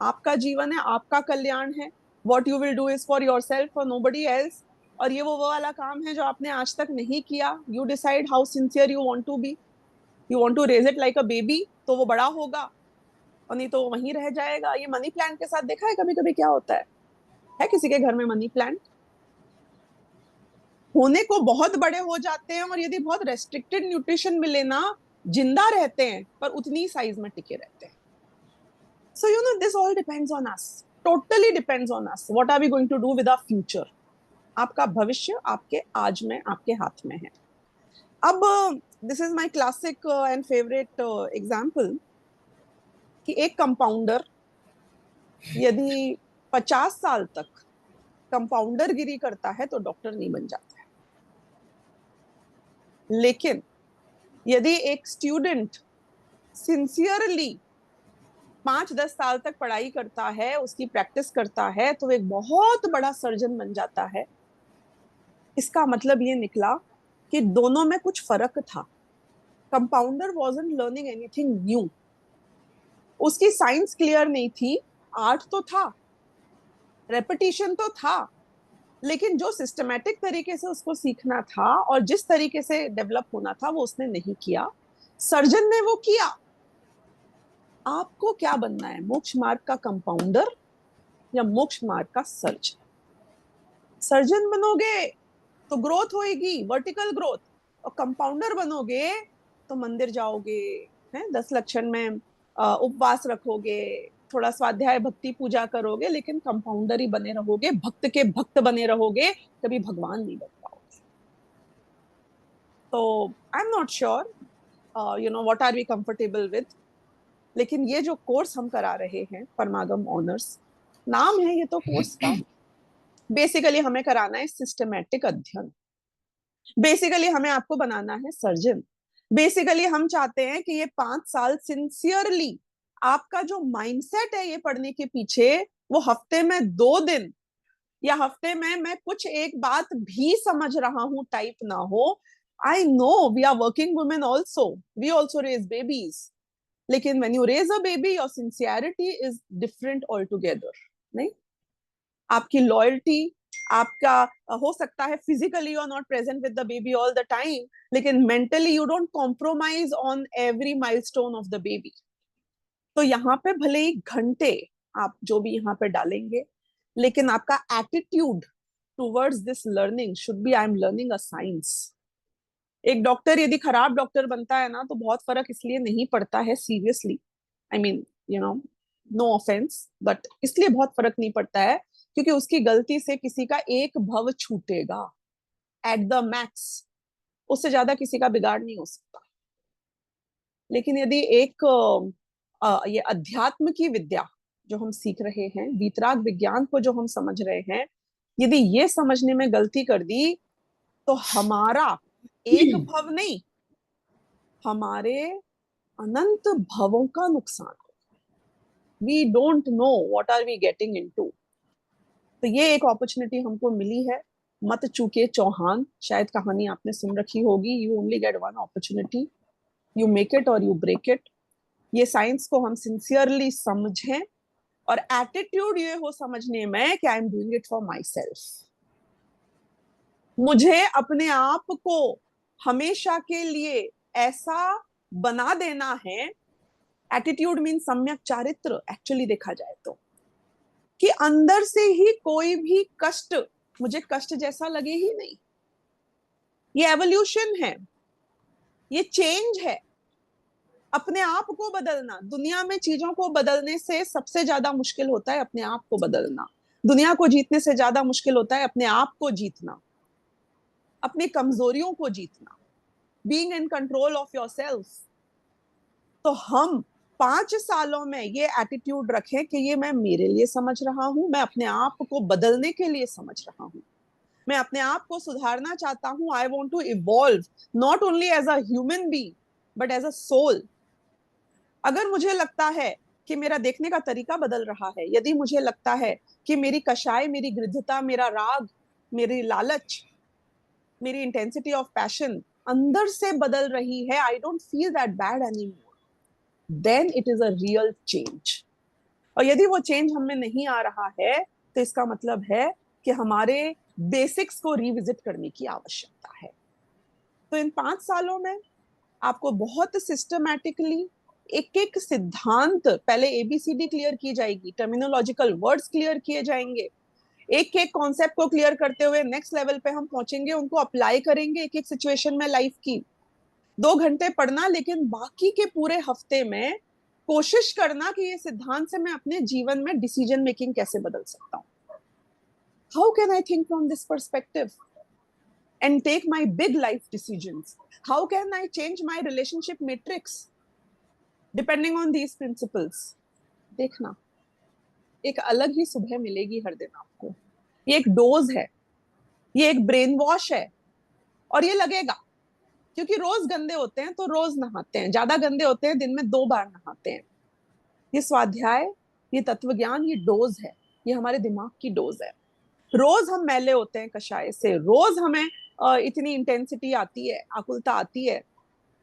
आपका जीवन है, आपका कल्याण है। What you will do is for yourself और नोबडी एल्स। और ये वो वाला काम है जो आपने आज तक नहीं किया। You decide how sincere you want to be. You want to raise it like a baby, तो वो बड़ा होगा, और नहीं तो वहीं रह जाएगा। ये मनी प्लांट के साथ देखा है कभी कभी क्या होता है किसी के घर में मनी प्लांट? होने को बहुत बड़े हो जाते हैं, और यदि बहुत रेस्ट्रिक्टेड न्यूट्रिशन मिले ना, जिंदा रहते हैं पर उतनी साइज में टिके रहते हैं। So you know, this all depends on us. Totally depends on us. What are we going to do with our future? आपका भविष्य आपके आज में, आपके हाथ में है। अब this is my classic and favorite example कि एक कंपाउंडर यदि 50 साल तक कंपाउंडर गिरी करता है तो डॉक्टर नहीं बन जाता है। लेकिन यदि एक स्टूडेंट सिंसियरली 5-10 साल तक पढ़ाई करता है, उसकी प्रैक्टिस करता है, तो एक बहुत बड़ा सर्जन बन जाता है। इसका मतलब ये निकला कि दोनों में कुछ फर्क था। Compounder wasn't learning anything new. उसकी साइंस क्लियर नहीं थी, आर्ट तो था, रेपिटेशन तो था, लेकिन जो सिस्टमैटिक तरीके से उसको सीखना था और जिस तरीके से डेवलप होना था वो उसने नहीं किया। सर्जन ने वो किया। आपको क्या बनना है? मोक्ष मार्ग का कंपाउंडर या मोक्ष मार्ग का सर्जन? सर्जन बनोगे तो ग्रोथ होएगी, वर्टिकल ग्रोथ, और कंपाउंडर बनोगे तो मंदिर जाओगे, 10 लक्षण में उपवास रखोगे, थोड़ा स्वाध्याय भक्ति पूजा करोगे, लेकिन कंपाउंडर ही बने रहोगे, भक्त के भक्त बने रहोगे, कभी भगवान नहीं बन पाओगे। तो I am not sure what are we comfortable with, लेकिन ये जो कोर्स हम करा रहे हैं, परमागम ऑनर्स नाम है ये तो कोर्स का। बेसिकली हमें कराना है सिस्टमैटिक अध्ययन। बेसिकली हमें आपको बनाना है सर्जन। बेसिकली हम चाहते हैं कि ये 5 साल सिंसियरली आपका जो माइंडसेट है ये पढ़ने के पीछे, वो हफ्ते में 2 दिन या हफ्ते में मैं कुछ एक बात भी समझ रहा हूं टाइप ना हो। I know we are working women also, we also raise babies, लेकिन when you raise a baby, your sincerity is different altogether. नहीं, आपकी लॉयल्टी, आपका हो सकता है physically you are not present with the baby all the time, लेकिन mentally you don't compromise on every milestone of the baby. तो यहाँ पे भले ही घंटे आप जो भी यहाँ पे डालेंगे, लेकिन आपका attitude towards this learning should be I'm learning a science. एक डॉक्टर यदि खराब डॉक्टर बनता है ना तो बहुत फर्क इसलिए नहीं पड़ता है, seriously, I mean you know, no offence, but इसलिए बहुत फर्क नहीं पड़ता है क्योंकि उसकी गलती से किसी का एक भव छूटेगा एट द मैक्स, उससे ज्यादा किसी का बिगाड़ नहीं हो सकता। लेकिन यदि एक ये अध्यात्म की विद्या जो हम सीख रहे हैं, वीतराग विज्ञान को जो हम समझ रहे हैं, यदि ये समझने में गलती कर दी तो हमारा एक भव नहीं, हमारे अनंत भवों का नुकसान। We don't know what are we getting into. तो ये एक अपॉर्चुनिटी हमको मिली है, मत चूके चौहान, शायद कहानी आपने सुन रखी होगी, you only get one opportunity, you make it और यू ब्रेक इट। ये साइंस को हम सिंसियरली समझें और एटीट्यूड ये हो समझने में कि I am doing it for my self. मुझे अपने आप को हमेशा के लिए ऐसा बना देना है, एटीट्यूड मीन सम्यक चारित्र एक्चुअली देखा जाए तो, कि अंदर से ही कोई भी कष्ट मुझे कष्ट जैसा लगे ही नहीं। ये एवोल्यूशन है, ये चेंज है, अपने आप को बदलना। दुनिया में चीजों को बदलने से सबसे ज्यादा मुश्किल होता है अपने आप को बदलना। दुनिया को जीतने से ज्यादा मुश्किल होता है अपने आप को जीतना, अपनी कमजोरियों को जीतना, being in control of yourself. तो हम 5 सालों में ये एटीट्यूड रखें कि ये मैं मेरे लिए समझ रहा हूं, मैं अपने आप को बदलने के लिए समझ रहा हूं, मैं अपने आप को सुधारना चाहता हूं। I want to evolve not only as a human being but as a soul. अगर मुझे लगता है कि मेरा देखने का तरीका बदल रहा है, यदि मुझे लगता है कि मेरी कषाय, मेरी गृद्धता, मेरा राग, मेरी लालच, मेरी इंटेंसिटी ऑफ पैशन अंदर से बदल रही है, I don't feel that bad anymore, then it is a real change. और यदि वो चेंज हमें नहीं आ रहा है तो इसका मतलब है कि हमारे बेसिक्स को रिविजिट करने की आवश्यकता है। तो इन 5 सालों में आपको बहुत सिस्टमैटिकली एक एक सिद्धांत, पहले ABCD क्लियर की जाएगी, टर्मिनोलॉजिकल वर्ड्स क्लियर किए जाएंगे, एक एक कॉन्सेप्ट को क्लियर करते हुए नेक्स्ट लेवल पे हम पहुंचेंगे, उनको अप्लाई करेंगे एक एक सिचुएशन में लाइफ की। 2 घंटे पढ़ना, लेकिन बाकी के पूरे हफ्ते में कोशिश करना कि ये सिद्धांत से मैं अपने जीवन में डिसीजन मेकिंग कैसे बदल सकता हूँ। How can I think from this perspective and take my big life decisions? How can I change my relationship matrix depending on these principles? देखना, एक अलग ही सुबह मिलेगी हर दिन आपको। ये एक डोज है, ये एक ब्रेन वॉश है, और ये लगेगा क्योंकि रोज गंदे होते हैं तो रोज नहाते हैं, ज्यादा गंदे होते हैं दिन में 2 बार नहाते हैं। ये स्वाध्याय, ये तत्व ज्ञान, ये डोज है, ये हमारे दिमाग की डोज है। रोज हम मैले होते हैं कषाय से, रोज हमें इतनी इंटेंसिटी आती है, आकुलता आती है,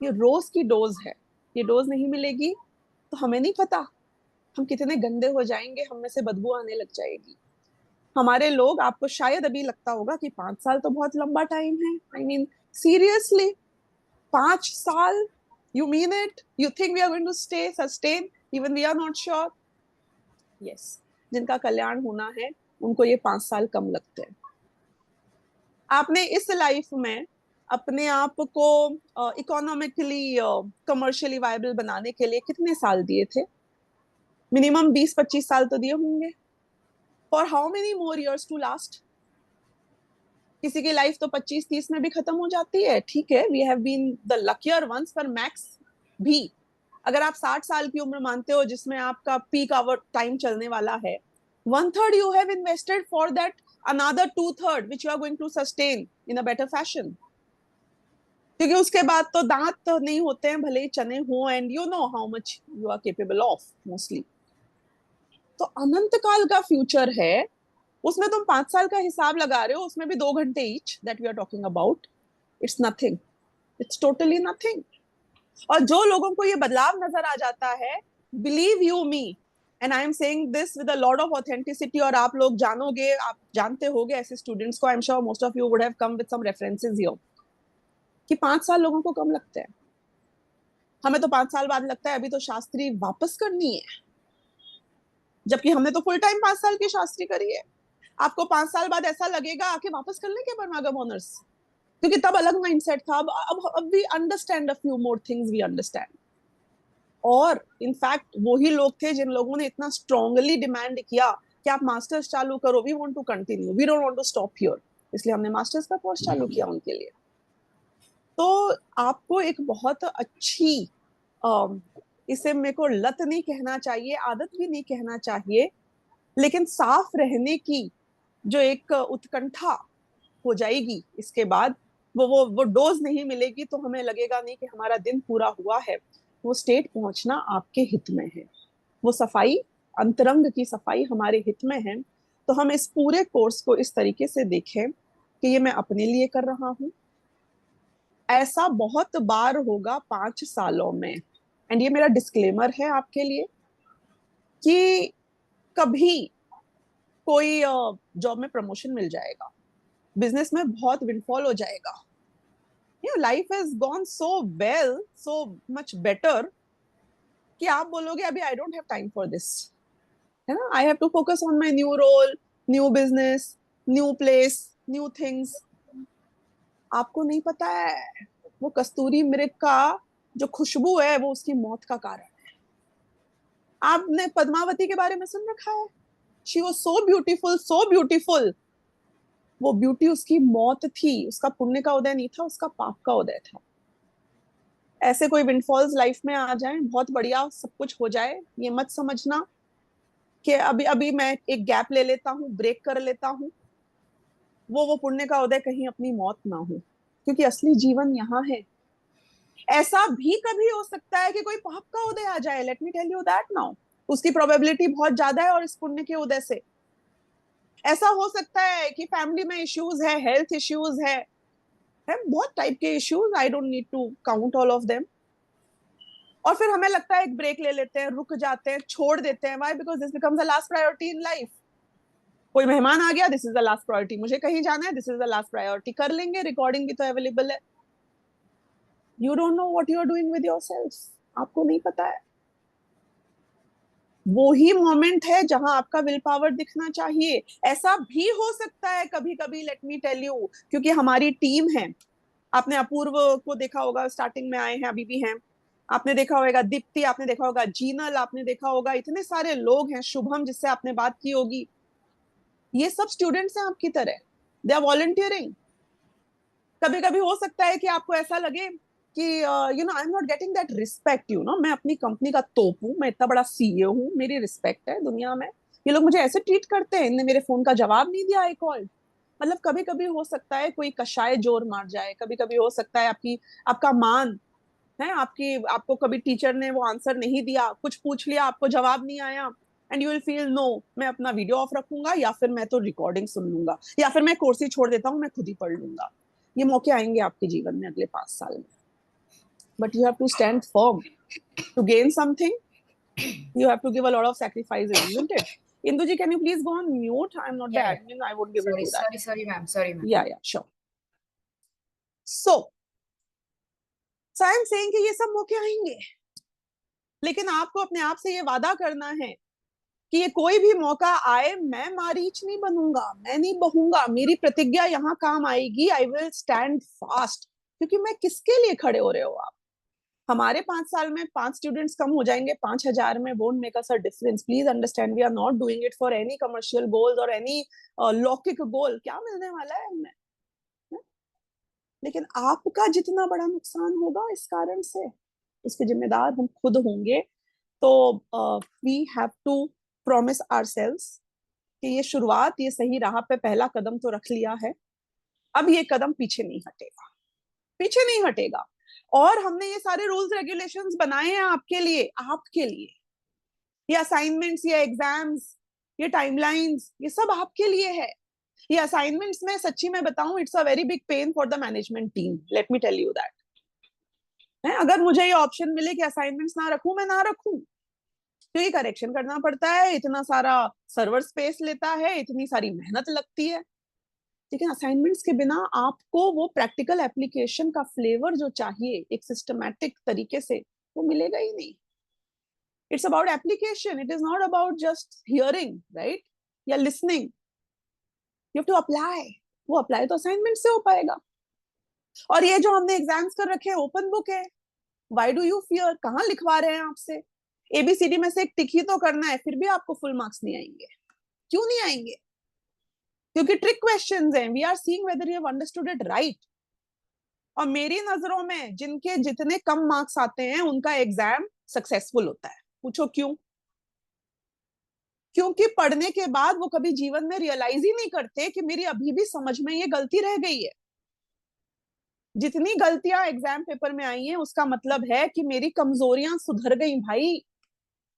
ये रोज की डोज है। ये डोज नहीं मिलेगी तो हमें नहीं पता हम कितने गंदे हो जाएंगे, हम में से बदबू आने लग जाएगी। हमारे लोग, आपको शायद अभी लगता होगा कि 5 साल तो बहुत लंबा टाइम है, आई मीन सीरियसली 5 साल, you mean it? You think we are going to stay, sustain? Even we are not sure. Yes, जिनका कल्याण होना है उनको ये 5 साल कम लगते हैं। आपने इस लाइफ में अपने आप को इकोनॉमिकली, कमर्शियली वायबल बनाने के लिए कितने साल दिए थे? मिनिमम 20-25 साल तो दिए होंगे। For how many more years to last? किसी की लाइफ तो 25-30 में भी खत्म हो जाती है, ठीक है, we have been the luckier ones, पर मैक्स भी अगर आप 60 साल की उम्र मानते हो जिसमें आपका पीक आवर टाइम चलने वाला है, 1/3 you have invested for that, another 2/3 which you are going to sustain in a better fashion. क्योंकि उसके बाद तो दांत तो नहीं होते हैं, भले ही चने हो, and you know how much you are capable of mostly. तो अनंत काल का फ्यूचर है, उसमें तुम 5 साल का हिसाब लगा रहे हो, उसमें भी 2 घंटे each that we are talking about, it's nothing, it's totally nothing. और जो लोगों को ये बदलाव नजर आ जाता है, believe you me, and I am saying this with a lot of authenticity, और आप लोग जानोगे, आप जानते होगे ऐसे स्टूडेंट्स को, I am sure most of you would have come with some references here, कि 5 साल लोगों को कम लगते हैं। हमें तो 5 साल बाद लगता है अभी तो शास्त्री वापस करनी है, जबकि हमने तो फुल टाइम 5 साल की शास्त्री करी है। आपको 5 साल बाद ऐसा लगेगा कि वापस कर लें क्या परमागम ऑनर्स, क्योंकि तब अलग माइंडसेट था। अब we understand a few more things, we understand. और इनफैक्ट वही लोग थे जिन लोगों ने इतना स्ट्रांगली डिमांड किया कि आप मास्टर्स चालू करो, we want to continue, we don't want to stop here, इसलिए हमने मास्टर्स का कोर्स चालू किया उनके लिए। तो आपको एक बहुत अच्छी इसे मेरे को लत नहीं कहना चाहिए, आदत भी नहीं कहना चाहिए, लेकिन साफ रहने की जो एक उत्कंठा हो जाएगी इसके बाद, वो डोज नहीं मिलेगी तो हमें लगेगा नहीं कि हमारा दिन पूरा हुआ है। वो स्टेट पहुंचना आपके हित में है, वो सफाई, अंतरंग की सफाई हमारे हित में है। तो हम इस पूरे कोर्स को इस तरीके से देखें कि ये मैं अपने लिए कर रहा हूं। ऐसा बहुत बार होगा 5 सालों में, एंड ये मेरा डिस्क्लेमर है आपके लिए कि कभी कोई जॉब में प्रमोशन मिल जाएगा, बिजनेस में बहुत विंडफॉल हो जाएगा, life has gone so well, so much better कि आप बोलोगे अभी I don't have time for this, है ना, I have to focus on my new role, new business, new place, new things. आपको नहीं पता है वो कस्तूरी मृग का जो खुशबू है वो उसकी मौत का कारण है। आपने पद्मावती के बारे में सुन रखा है, she was so beautiful, so beautiful. वो ब्यूटी उसकी मौत थी, उसका पुण्य का उदय नहीं था, उसका पाप का उदय था। ऐसे कोई विंडफॉल्स लाइफ में आ जाए, बहुत बढ़िया सब कुछ हो जाए, ये मत समझना कि अभी अभी मैं एक गैप ले लेता हूँ, ब्रेक कर लेता हूँ, वो पुण्य का उदय कहीं अपनी मौत ना हो, क्योंकि असली जीवन यहाँ है। ऐसा भी कभी हो सकता है कि कोई पाप का उदय आ जाए, let me tell you that now, उसकी प्रोबेबिलिटी बहुत ज्यादा है। और इस पुण्य के उदय से ऐसा हो सकता है कि फैमिली में इश्यूज है, हेल्थ इश्यूज है बहुत टाइप के issues, I don't need to count all of them. और फिर हमें लगता है एक ब्रेक ले लेते हैं, रुक जाते हैं, छोड़ देते हैं। Why? Because this becomes the last priority in life. कोई मेहमान आ गया, this is the last priority, मुझे कहीं जाना है, this is the last priority. कर लेंगे, रिकॉर्डिंग भी तो अवेलेबल है। You don't know what you are doing with yourself, आपको नहीं पता है। वो ही मोमेंट है जहां आपका विल पावर दिखना चाहिए। ऐसा भी हो सकता है कभी कभी, लेट मी टेल यू, क्योंकि हमारी टीम है, आपने अपूर्व को देखा होगा, स्टार्टिंग में आए हैं, अभी भी हैं, आपने देखा होगा दीप्ति, आपने देखा होगा जीनल, आपने देखा होगा इतने सारे लोग हैं, शुभम जिससे आपने बात की होगी, ये सब स्टूडेंट्स हैं आपकी तरह, दे आर वॉलंटियरिंग। कभी कभी हो सकता है कि आपको ऐसा लगे कि you know I am not getting that respect, you know, मैं अपनी कंपनी का तोप हूँ, मैं इतना बड़ा सीईओ हूँ, मेरी रिस्पेक्ट है दुनिया में, ये लोग मुझे ऐसे ट्रीट करते हैं, इनने मेरे फोन का जवाब नहीं दिया, आई कॉल। मतलब कभी कभी हो सकता है कोई कषाय जोर मार जाए, कभी कभी हो सकता है आपका मान है, आपको कभी टीचर ने वो आंसर नहीं दिया, कुछ पूछ लिया, आपको जवाब नहीं आया, and you will feel no, मैं अपना वीडियो ऑफ रखूंगा, या फिर मैं तो रिकॉर्डिंग सुन लूंगा, या फिर मैं कोर्स ही छोड़ देता हूँ, मैं खुद ही पढ़ लूंगा। ये मौके आएंगे आपके जीवन में अगले 5 साल में, but you have to stand firm to gain something, you have to give a lot of sacrifices, isn't it? Indu ji, can you please go on mute? I'm not the admin, I won't be able to do that. Sorry, ma'am. Sorry, ma'am. Yeah, sure. So I'm saying कि ये सब मौके आएंगे, लेकिन आपको अपने आप से ये वादा करना है कि ये कोई भी मौका आए, मैं मारीच नहीं बनूंगा, मैं नहीं बहूंगा, मेरी प्रतिज्ञा यहाँ काम आएगी, आई विल स्टैंड फास्ट। क्योंकि मैं किसके लिए खड़े हो रहे हो आप? हमारे 5 साल में 5 स्टूडेंट्स कम हो जाएंगे, 5000 में won't make us a difference. Please understand, we are not doing it for any commercial goals और एनी लौकिक गोल। क्या मिलने वाला है हमें? लेकिन आपका जितना बड़ा नुकसान होगा इस कारण से, इसके जिम्मेदार हम खुद होंगे। तो we have to promise ourselves कि ये शुरुआत, ये सही राह पे पहला कदम तो रख लिया है, अब ये कदम पीछे नहीं हटेगा, पीछे नहीं हटेगा। और हमने ये सारे रूल्स रेगुलेशंस बनाए हैं आपके लिए, ये असाइनमेंट्स, ये एग्जाम्स, ये टाइमलाइंस, ये सब आपके लिए है। ये असाइनमेंट्स में सच्ची में बताऊं, it's a very big pain for the management team, let me tell you that. अगर मुझे ये ऑप्शन मिले कि असाइनमेंट्स ना रखूं, मैं ना रखूं, क्योंकि करेक्शन करना पड़ता है, इतना सारा सर्वर स्पेस लेता है, इतनी सारी मेहनत लगती है। लेकिन असाइनमेंट्स के बिना आपको वो प्रैक्टिकल एप्लीकेशन का फ्लेवर जो चाहिए एक सिस्टमैटिक तरीके से, वो मिलेगा ही नहीं। It's about application, it is not about just hearing, right, या listening. You have to apply. वो अप्लाई तो असाइनमेंट से हो पाएगा। और ये जो हमने एग्जाम्स कर रखे हैं ओपन बुक है, व्हाई डू यू फियर? कहाँ लिखवा रहे हैं आपसे? ABCD में से एक टिक ही तो करना है, फिर भी आपको फुल मार्क्स नहीं आएंगे। क्यों नहीं आएंगे? क्योंकि ट्रिक क्वेश्चंस हैं। We are seeing whether you have understood it right. और मेरी नजरों में जिनके जितने कम मार्क्स आते हैं उनका एग्जाम सक्सेसफुल होता है। पूछो क्यों? क्योंकि पढ़ने के बाद वो कभी जीवन में रियलाइज ही नहीं करते कि मेरी अभी भी समझ में ये गलती रह गई है। जितनी गलतियां एग्जाम पेपर में आई हैं उसका मतलब है कि मेरी कमजोरियां सुधर गई भाई।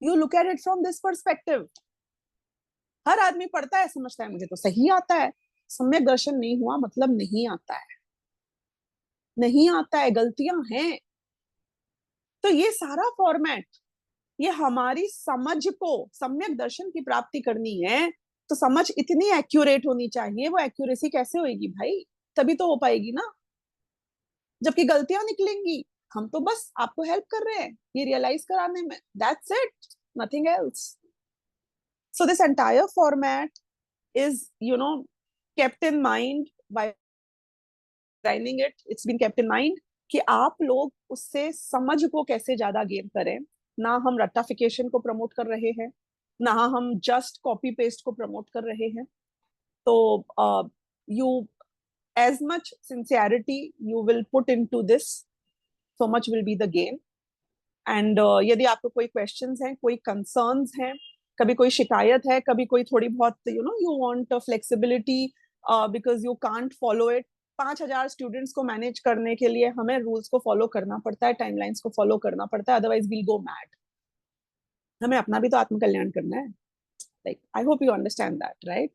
You look at it from this perspective. हर आदमी पढ़ता है, समझता है मुझे तो सही आता है। सम्यक दर्शन नहीं हुआ मतलब नहीं आता है, नहीं आता है, गलतियां हैं। तो ये सारा फॉर्मेट, ये हमारी समझ को, सम्यक दर्शन की प्राप्ति करनी है तो समझ इतनी एक्यूरेट होनी चाहिए। वो एक्यूरेसी कैसे होगी भाई? तभी तो हो पाएगी ना, जबकि गलतियां निकलेंगी। हम तो बस आपको हेल्प कर रहे हैं ये रियलाइज कराने में, that's it, nothing else. So this entire format is kept in mind by designing it. It's been kept in mind कि आप लोग उससे समझ को कैसे ज्यादा गेन करें। ना हम रट्टाफिकेशन को प्रमोट कर रहे हैं, ना हम जस्ट कॉपी पेस्ट को प्रमोट कर रहे हैं। तो you as much sincerity you will put into this, so much will be the gain. And यदि आपको कोई questions हैं, कोई concerns हैं, कभी कोई शिकायत है, कभी कोई थोड़ी बहुत you want flexibility because you can't follow it. 5000 students को मैनेज करने के लिए हमें रूल्स को फॉलो करना पड़ता है, टाइमलाइंस को फॉलो करना पड़ता है, अदरवाइज वील गो मैड। हमें अपना भी तो आत्मकल्याण करना है। Like I hope you understand that, right?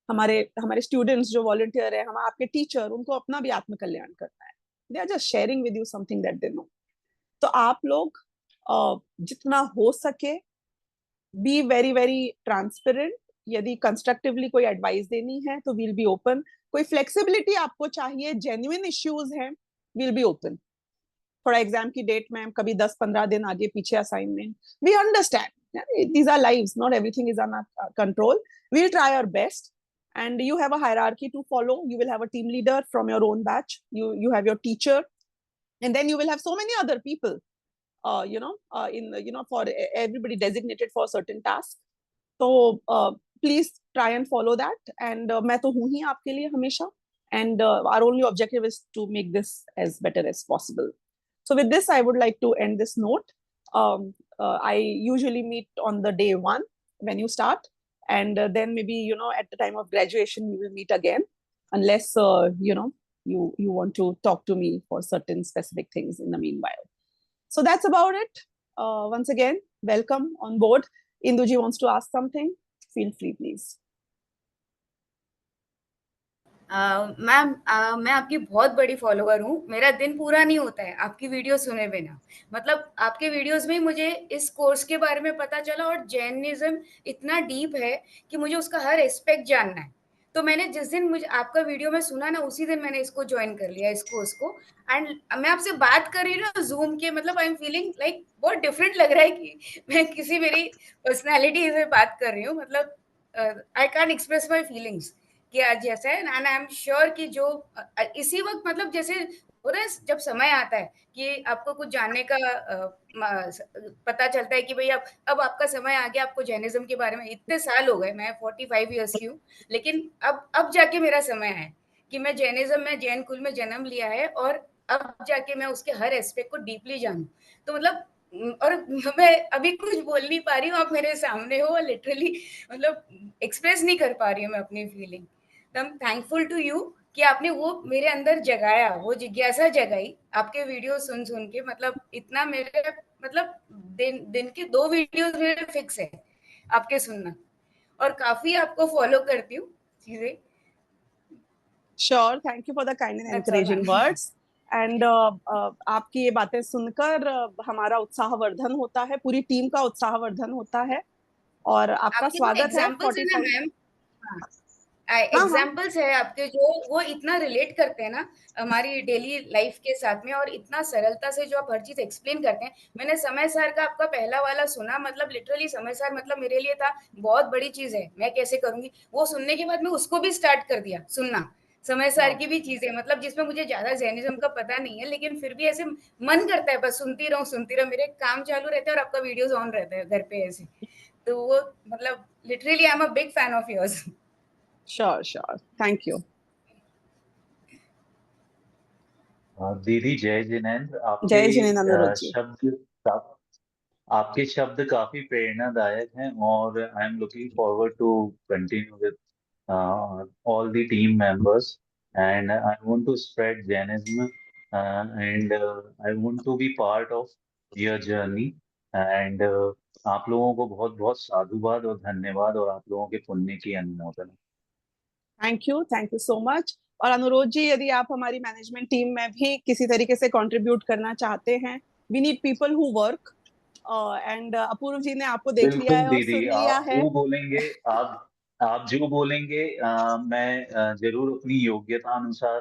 हमारे स्टूडेंट्स जो वॉलंटियर है, हम आपके टीचर, उनको अपना भी आत्मकल्याण करना है। They are just sharing with you something that they know. तो आप लोग जितना हो सके बी वेरी वेरी ट्रांसपेरेंट। यदि कंस्ट्रक्टिवली कोई एडवाइस देनी है तो वील बी ओपन। कोई फ्लेक्सिबिलिटी आपको चाहिए, जेन्युइन इश्यूज हैं, वील बी ओपन। थोड़ा एग्जाम की डेट में कभी 10-15 दिन आगे पीछे assignment, we understand, these are lives, not everything is on control. We'll try our best and you have a hierarchy to follow. You will have a team leader from your own batch, you have your teacher, and then you will have so many other people for everybody designated for certain tasks. So please try and follow that, and मैं तो हूँ ही आपके लिए हमेशा, and our only objective is to make this as better as possible. So with this I would like to end this note. I usually meet on the day 1 when you start, and then maybe at the time of graduation we will meet again, unless you want to talk to me for certain specific things in the meanwhile. So that's about it. Once again, welcome on board. Induji wants to ask something. Feel free, please. Ma'am, मैं आपकी बहुत बड़ी फॉलोअर हूँ। मेरा दिन पूरा नहीं होता है आपकी वीडियो सुने बिना। मतलब आपके वीडियोस में मुझे इस कोर्स के बारे में पता चला, और जैनिज्म इतना डीप है कि मुझे उसका हर एस्पेक्ट जानना है। तो मैंने जिस दिन मुझे आपका वीडियो में सुना ना, उसी दिन मैंने इसको ज्वाइन कर लिया, इस कोर्स को। एंड मैं आपसे बात कर रही हूँ ना जूम के, मतलब आई एम फीलिंग लाइक बहुत डिफरेंट लग रहा है कि मैं किसी मेरी पर्सनैलिटी से बात कर रही हूँ। मतलब I can express my feelings कि आज जैसा है। एंड आई एम श्योर कि जो इसी वक्त, मतलब जैसे होता है जब समय आता है कि आपको कुछ जानने का पता चलता है कि भाई अब आपका समय आ गया, आपको जैनिज्म के बारे में। इतने साल हो गए, मैं 45 ईयर्स की हूँ, लेकिन अब जाके मेरा समय है कि मैं जैनिज्म में, जैन कुल में जन्म लिया है, और अब जाके मैं उसके हर एस्पेक्ट को डीपली जानूं। तो मतलब, और मैं अभी कुछ बोल नहीं पा रही हूँ, आप मेरे सामने हो, लिटरली मतलब एक्सप्रेस नहीं कर पा रही हूँ मैं अपनी फीलिंग। तो I am thankful to you कि आपने वो मेरे अंदर जगाया, वो जिज्ञासा जगाई आपके वीडियो सुन सुन के। मतलब इतना मेरे, मतलब दिन के 2 वीडियोस मेरे फिक्स है आपके सुनना, और काफी आपको फॉलो करती हूँ चीजें। Sure, thank you for the kind and encouraging words. And आपकी ये बातें सुनकर हमारा उत्साहवर्धन होता है, पूरी टीम का उत्साहवर्धन होता है, और आपका स्वागत है। 45 एग्जाम्पल्स है आपके जो वो इतना रिलेट करते हैं ना हमारी डेली लाइफ के साथ में, और इतना सरलता से जो आप हर चीज एक्सप्लेन करते हैं। मैंने समय सार का आपका पहला वाला सुना, मतलब लिटरली समय सार मतलब मेरे लिए था बहुत बड़ी चीज है, मैं कैसे करूंगी। वो सुनने के बाद मैं उसको भी स्टार्ट कर दिया सुनना, समय सार की भी चीजें, मतलब जिसमें मुझे ज्यादा जैनिज्म का पता नहीं है, लेकिन फिर भी ऐसे मन करता है बस सुनती रहूं। मेरे काम चालू रहता है और आपका वीडियोस ऑन रहता है घर पे ऐसे। तो वो मतलब literally I am a big fan of yours. Sure, thank you. दीदी जय जिनेंद्र, जय जिनेंद्र अनुरोध जी। आपके शब्द काफी प्रेरणादायक हैं और I am looking forward to continue with all the team members, and I want to spread Jainism, and I want to be part of your journey, and आप लोगों को बहुत बहुत साधुवाद और धन्यवाद, और आप लोगों के पुण्य की अनुमोदन। Thank you so much. और अनुरोध जी, यदि आप हमारी मैनेजमेंट टीम में भी किसी तरीके से कंट्रीब्यूट करना चाहते हैं, we need people who work, and Apurva ji ने आपको देख लिया है और सुन लिया आप है। जो बोलेंगे, आप जो बोलेंगे, मैं जरूर अपनी योग्यता अनुसार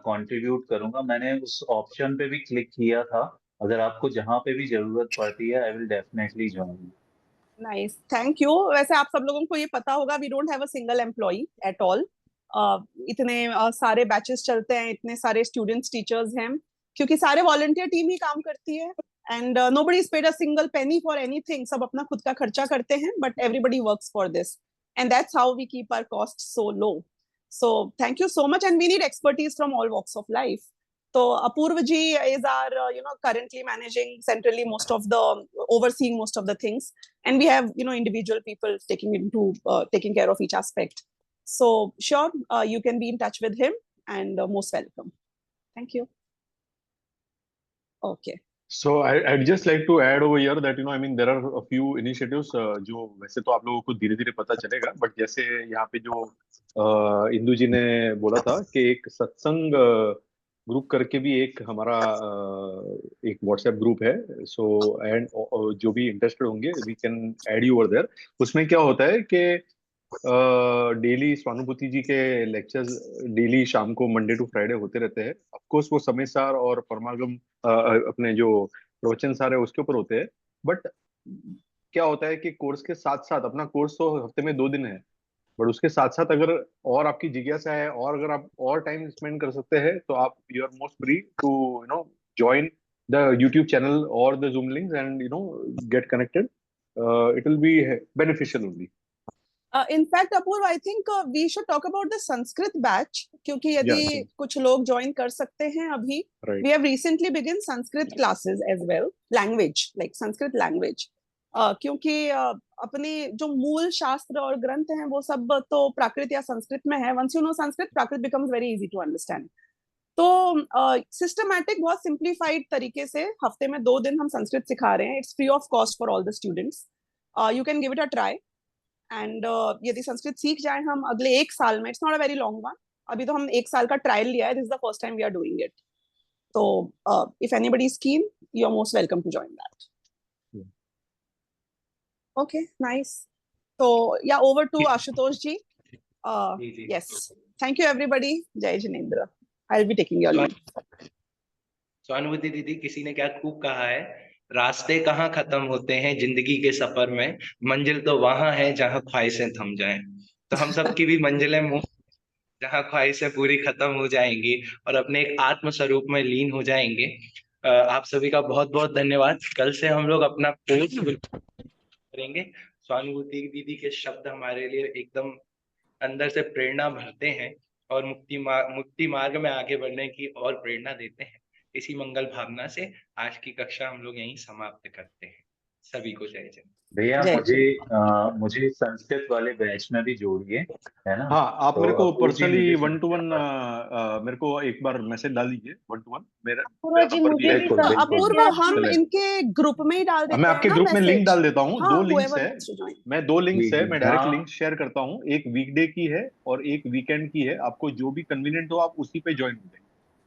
कंट्रीब्यूट करूंगा। मैंने उस ऑप्शन पे भी क्लिक किया था, अगर आपको जहाँ पे भी जरूरत पड़ती है, I will definitely join. Nice, thank you. वैसे आप सब लोगों को ये पता होगा, we don't have a single employee at all. इतने सारे बैचेस चलते हैं, इतने सारे स्टूडेंट्स टीचर्स हैं, क्योंकि सारे वॉलंटियर टीम ही काम करती है, and nobody is paid a single penny for anything. सब अपना खुद का खर्चा करते हैं, but everybody works for this, and that's how we keep our cost so low. So thank you so much, and we need expertise from all walks of life. So Apurva ji is our, currently managing centrally overseeing most of the things, and we have, individual people taking care of each aspect. So sure, you can be in touch with him, and most welcome. Thank you. Okay. So I'd just like to add over here that I mean there are a few initiatives जो वैसे तो आप लोगों को धीरे धीरे पता चलेगा, बट जैसे यहाँ पे जो इंदु जी ने बोला था कि एक सत्संग ग्रुप करके भी एक हमारा एक व्हाट्सएप ग्रुप है। सो एंड जो भी इंटरेस्टेड होंगे, we can add you over there. उसमें क्या होता है कि डेली स्वानुभूति जी के लेक्चर्स डेली शाम को मंडे टू फ्राइडे होते रहते हैं। ऑफ कोर्स वो समय सार और परमागम अपने जो प्रवचन सार है उसके ऊपर होते हैं, बट क्या होता है कि कोर्स के साथ साथ, अपना कोर्स तो हफ्ते में 2 दिन है, बट उसके साथ साथ अगर और आपकी जिज्ञासा है और अगर आप और टाइम स्पेंड कर सकते हैं, तो आप you are most free to join the YouTube channel और the Zoom links and get connected. It will be beneficial only. In fact, Apurva, I think we should talk about the Sanskrit batch, क्योंकि यदि कुछ लोग join कर सकते हैं अभी, we have recently begun Sanskrit classes as well, language, like Sanskrit language, क्योंकि अपने जो मूल शास्त्र और ग्रंथ हैं वो सब तो प्राकृत या संस्कृत में है। Once you know Sanskrit, Prakrit becomes very easy to understand. तो सिस्टमैटिक बहुत सिंप्लीफाइड तरीके से हफ्ते में 2 दिन हम संस्कृत सिखा रहे हैं। It's free of cost for all the students. You can give it a try. And यदि संस्कृत सीख जाए हम अगले 1 साल में, it's not a very long one, अभी तो हम 1 साल का ट्रायल लिया है, this is the first time we are doing it. तो if anybody is keen, you are most welcome to join that. Okay, nice. तो yeah over to Ashutosh ji. Yes, thank you everybody. जय Jinendra. I will be taking your lead. स्वानुभूति दीदी, किसी ने क्या खूब कहा है, रास्ते कहाँ खत्म होते हैं जिंदगी के सफर में, मंजिल तो वहां है जहां ख्वाहिशें थम जाएं। तो हम सब की भी मंजिलें जहां ख्वाहिशें पूरी खत्म हो जाएंगी और अपने एक आत्म स्वरूप में लीन हो जाएंगे। आप सभी का बहुत बहुत धन्यवाद। कल से हम लोग अपना कोर्स करेंगे। स्वानुभूति दीदी के शब्द हमारे लिए एकदम अंदर से प्रेरणा भरते हैं और मुक्ति मार्ग में आगे बढ़ने की और प्रेरणा देते हैं। इसी मंगल भावना से आज की कक्षा हम लोग यहीं समाप्त करते हैं। सभी को जय जय। भैया मुझे संस्कृत वाले बैच में भी जोड़िए, है ना? हाँ, आप तो मेरे को अपूर्व जी पर्सनली मुझे 1-to-1 मेरे को एक बार मैसेज डाल दीजिए 1-to-1। मेरा जी नंबर भी है। मुझे भी अपूर्व, हम इनके ग्रुप में ही डाल देते हैं। मैं आपके ग्रुप में लिंक डाल देता हूँ। 2 लिंक्स है, मैं 2 लिंक्स है, मैं डायरेक्ट लिंक शेयर करता हूँ। एक वीकडे की है और एक वीकेंड की है। आपको जो भी कन्वीनियंट हो आप उसी पे ज्वाइन हो जाएंगे।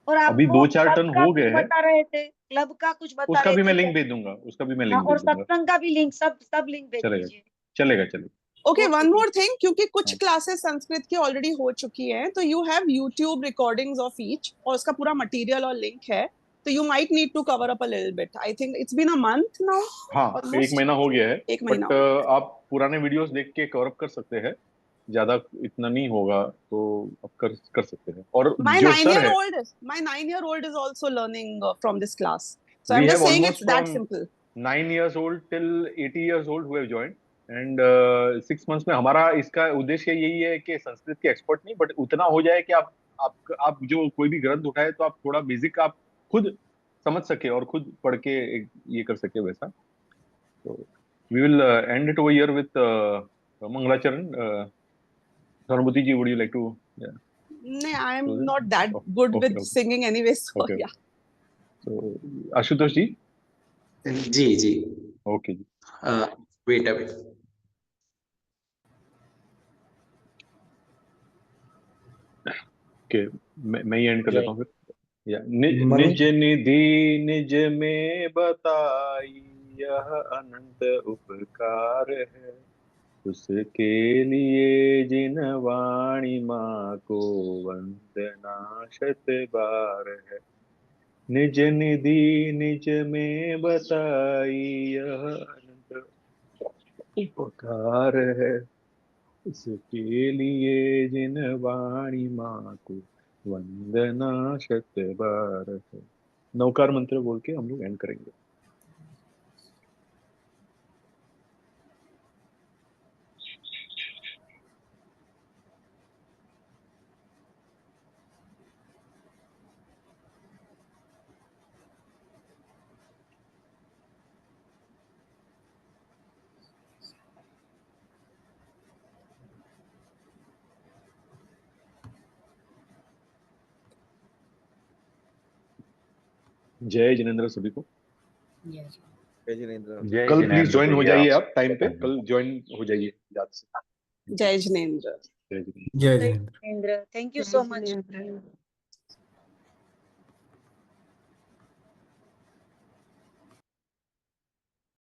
और आप अभी 2-4 टर्न हो गए हैं। बता रहे थे क्लब का कुछ बता उसका रहे भी मैं थे। लिंक भेज दूंगा, उसका भी मैं लिंक और भेज दूंगा। सत्संग का भी लिंक, सब लिंक भेज दीजिए। चलेगा। Okay, one Okay. More thing, क्योंकि कुछ हाँ। क्लासेस संस्कृत की ऑलरेडी हो चुकी हैं, तो you have YouTube recordings of each और उसका पूरा मटेरियल और लिंक है, तो you might need to cover up a little bit. I think it's been a month now, हाँ, एक ऑलमोस्ट महीना हो गया है, एक महीना बट हो गया है. आप पुराने वीडियोस देख के कवर अप कर सकते हैं, ज्यादा इतना नहीं होगा तो आप कर सकते हैं. और My जो सर है, 9-year-old is also learning from this class. So we I'm have just saying almost it's that from simple. 9 years old till 80 years old who have joined, and 6 months में हमारा इसका उद्देश्य यही है कि संस्कृत के एक्सपर्ट नहीं, बट उतना हो जाए कि आप जो कोई भी ग्रंथ उठाए तो आप थोड़ा बेसिक आप खुद समझ सके और खुद पढ़ के ये कर सके वैसा. तो we will end it over here with Mangalacharan. Sarvabhuti ji, would you like to? Yeah. No, I'm close it? not that Oh, good okay, with okay. singing anyway, so Okay. yeah. So Ashutosh ji. जी. Okay जी. Wait away. Okay, मैं ही एंड कर लेता हूँ फिर. या मनु निज निधि निज में बताई यह अनंत उपकार है, उसके लिए जिन वाणी माँ को वंदना शत बार है. निज निधि निज में बताई यह अनंत उपकार है, इसके लिए जिन वाणी माँ को वंदना शत बार है. नवकार मंत्र बोल के हम लोग एंड करेंगे. जय जिनेंद्र सभी को. जय जिनेंद्र. जय कल प्लीज जिनेंद्र ज्वाइन हो भैया, जाइए, आप आप टाइम पे कल ज्वाइन हो जाइए याद से. Jai Jinendra. जय जिनेंद्र. जय Jai Jinendra. Jinendra. Thank you जय so much. जिनेंद्र.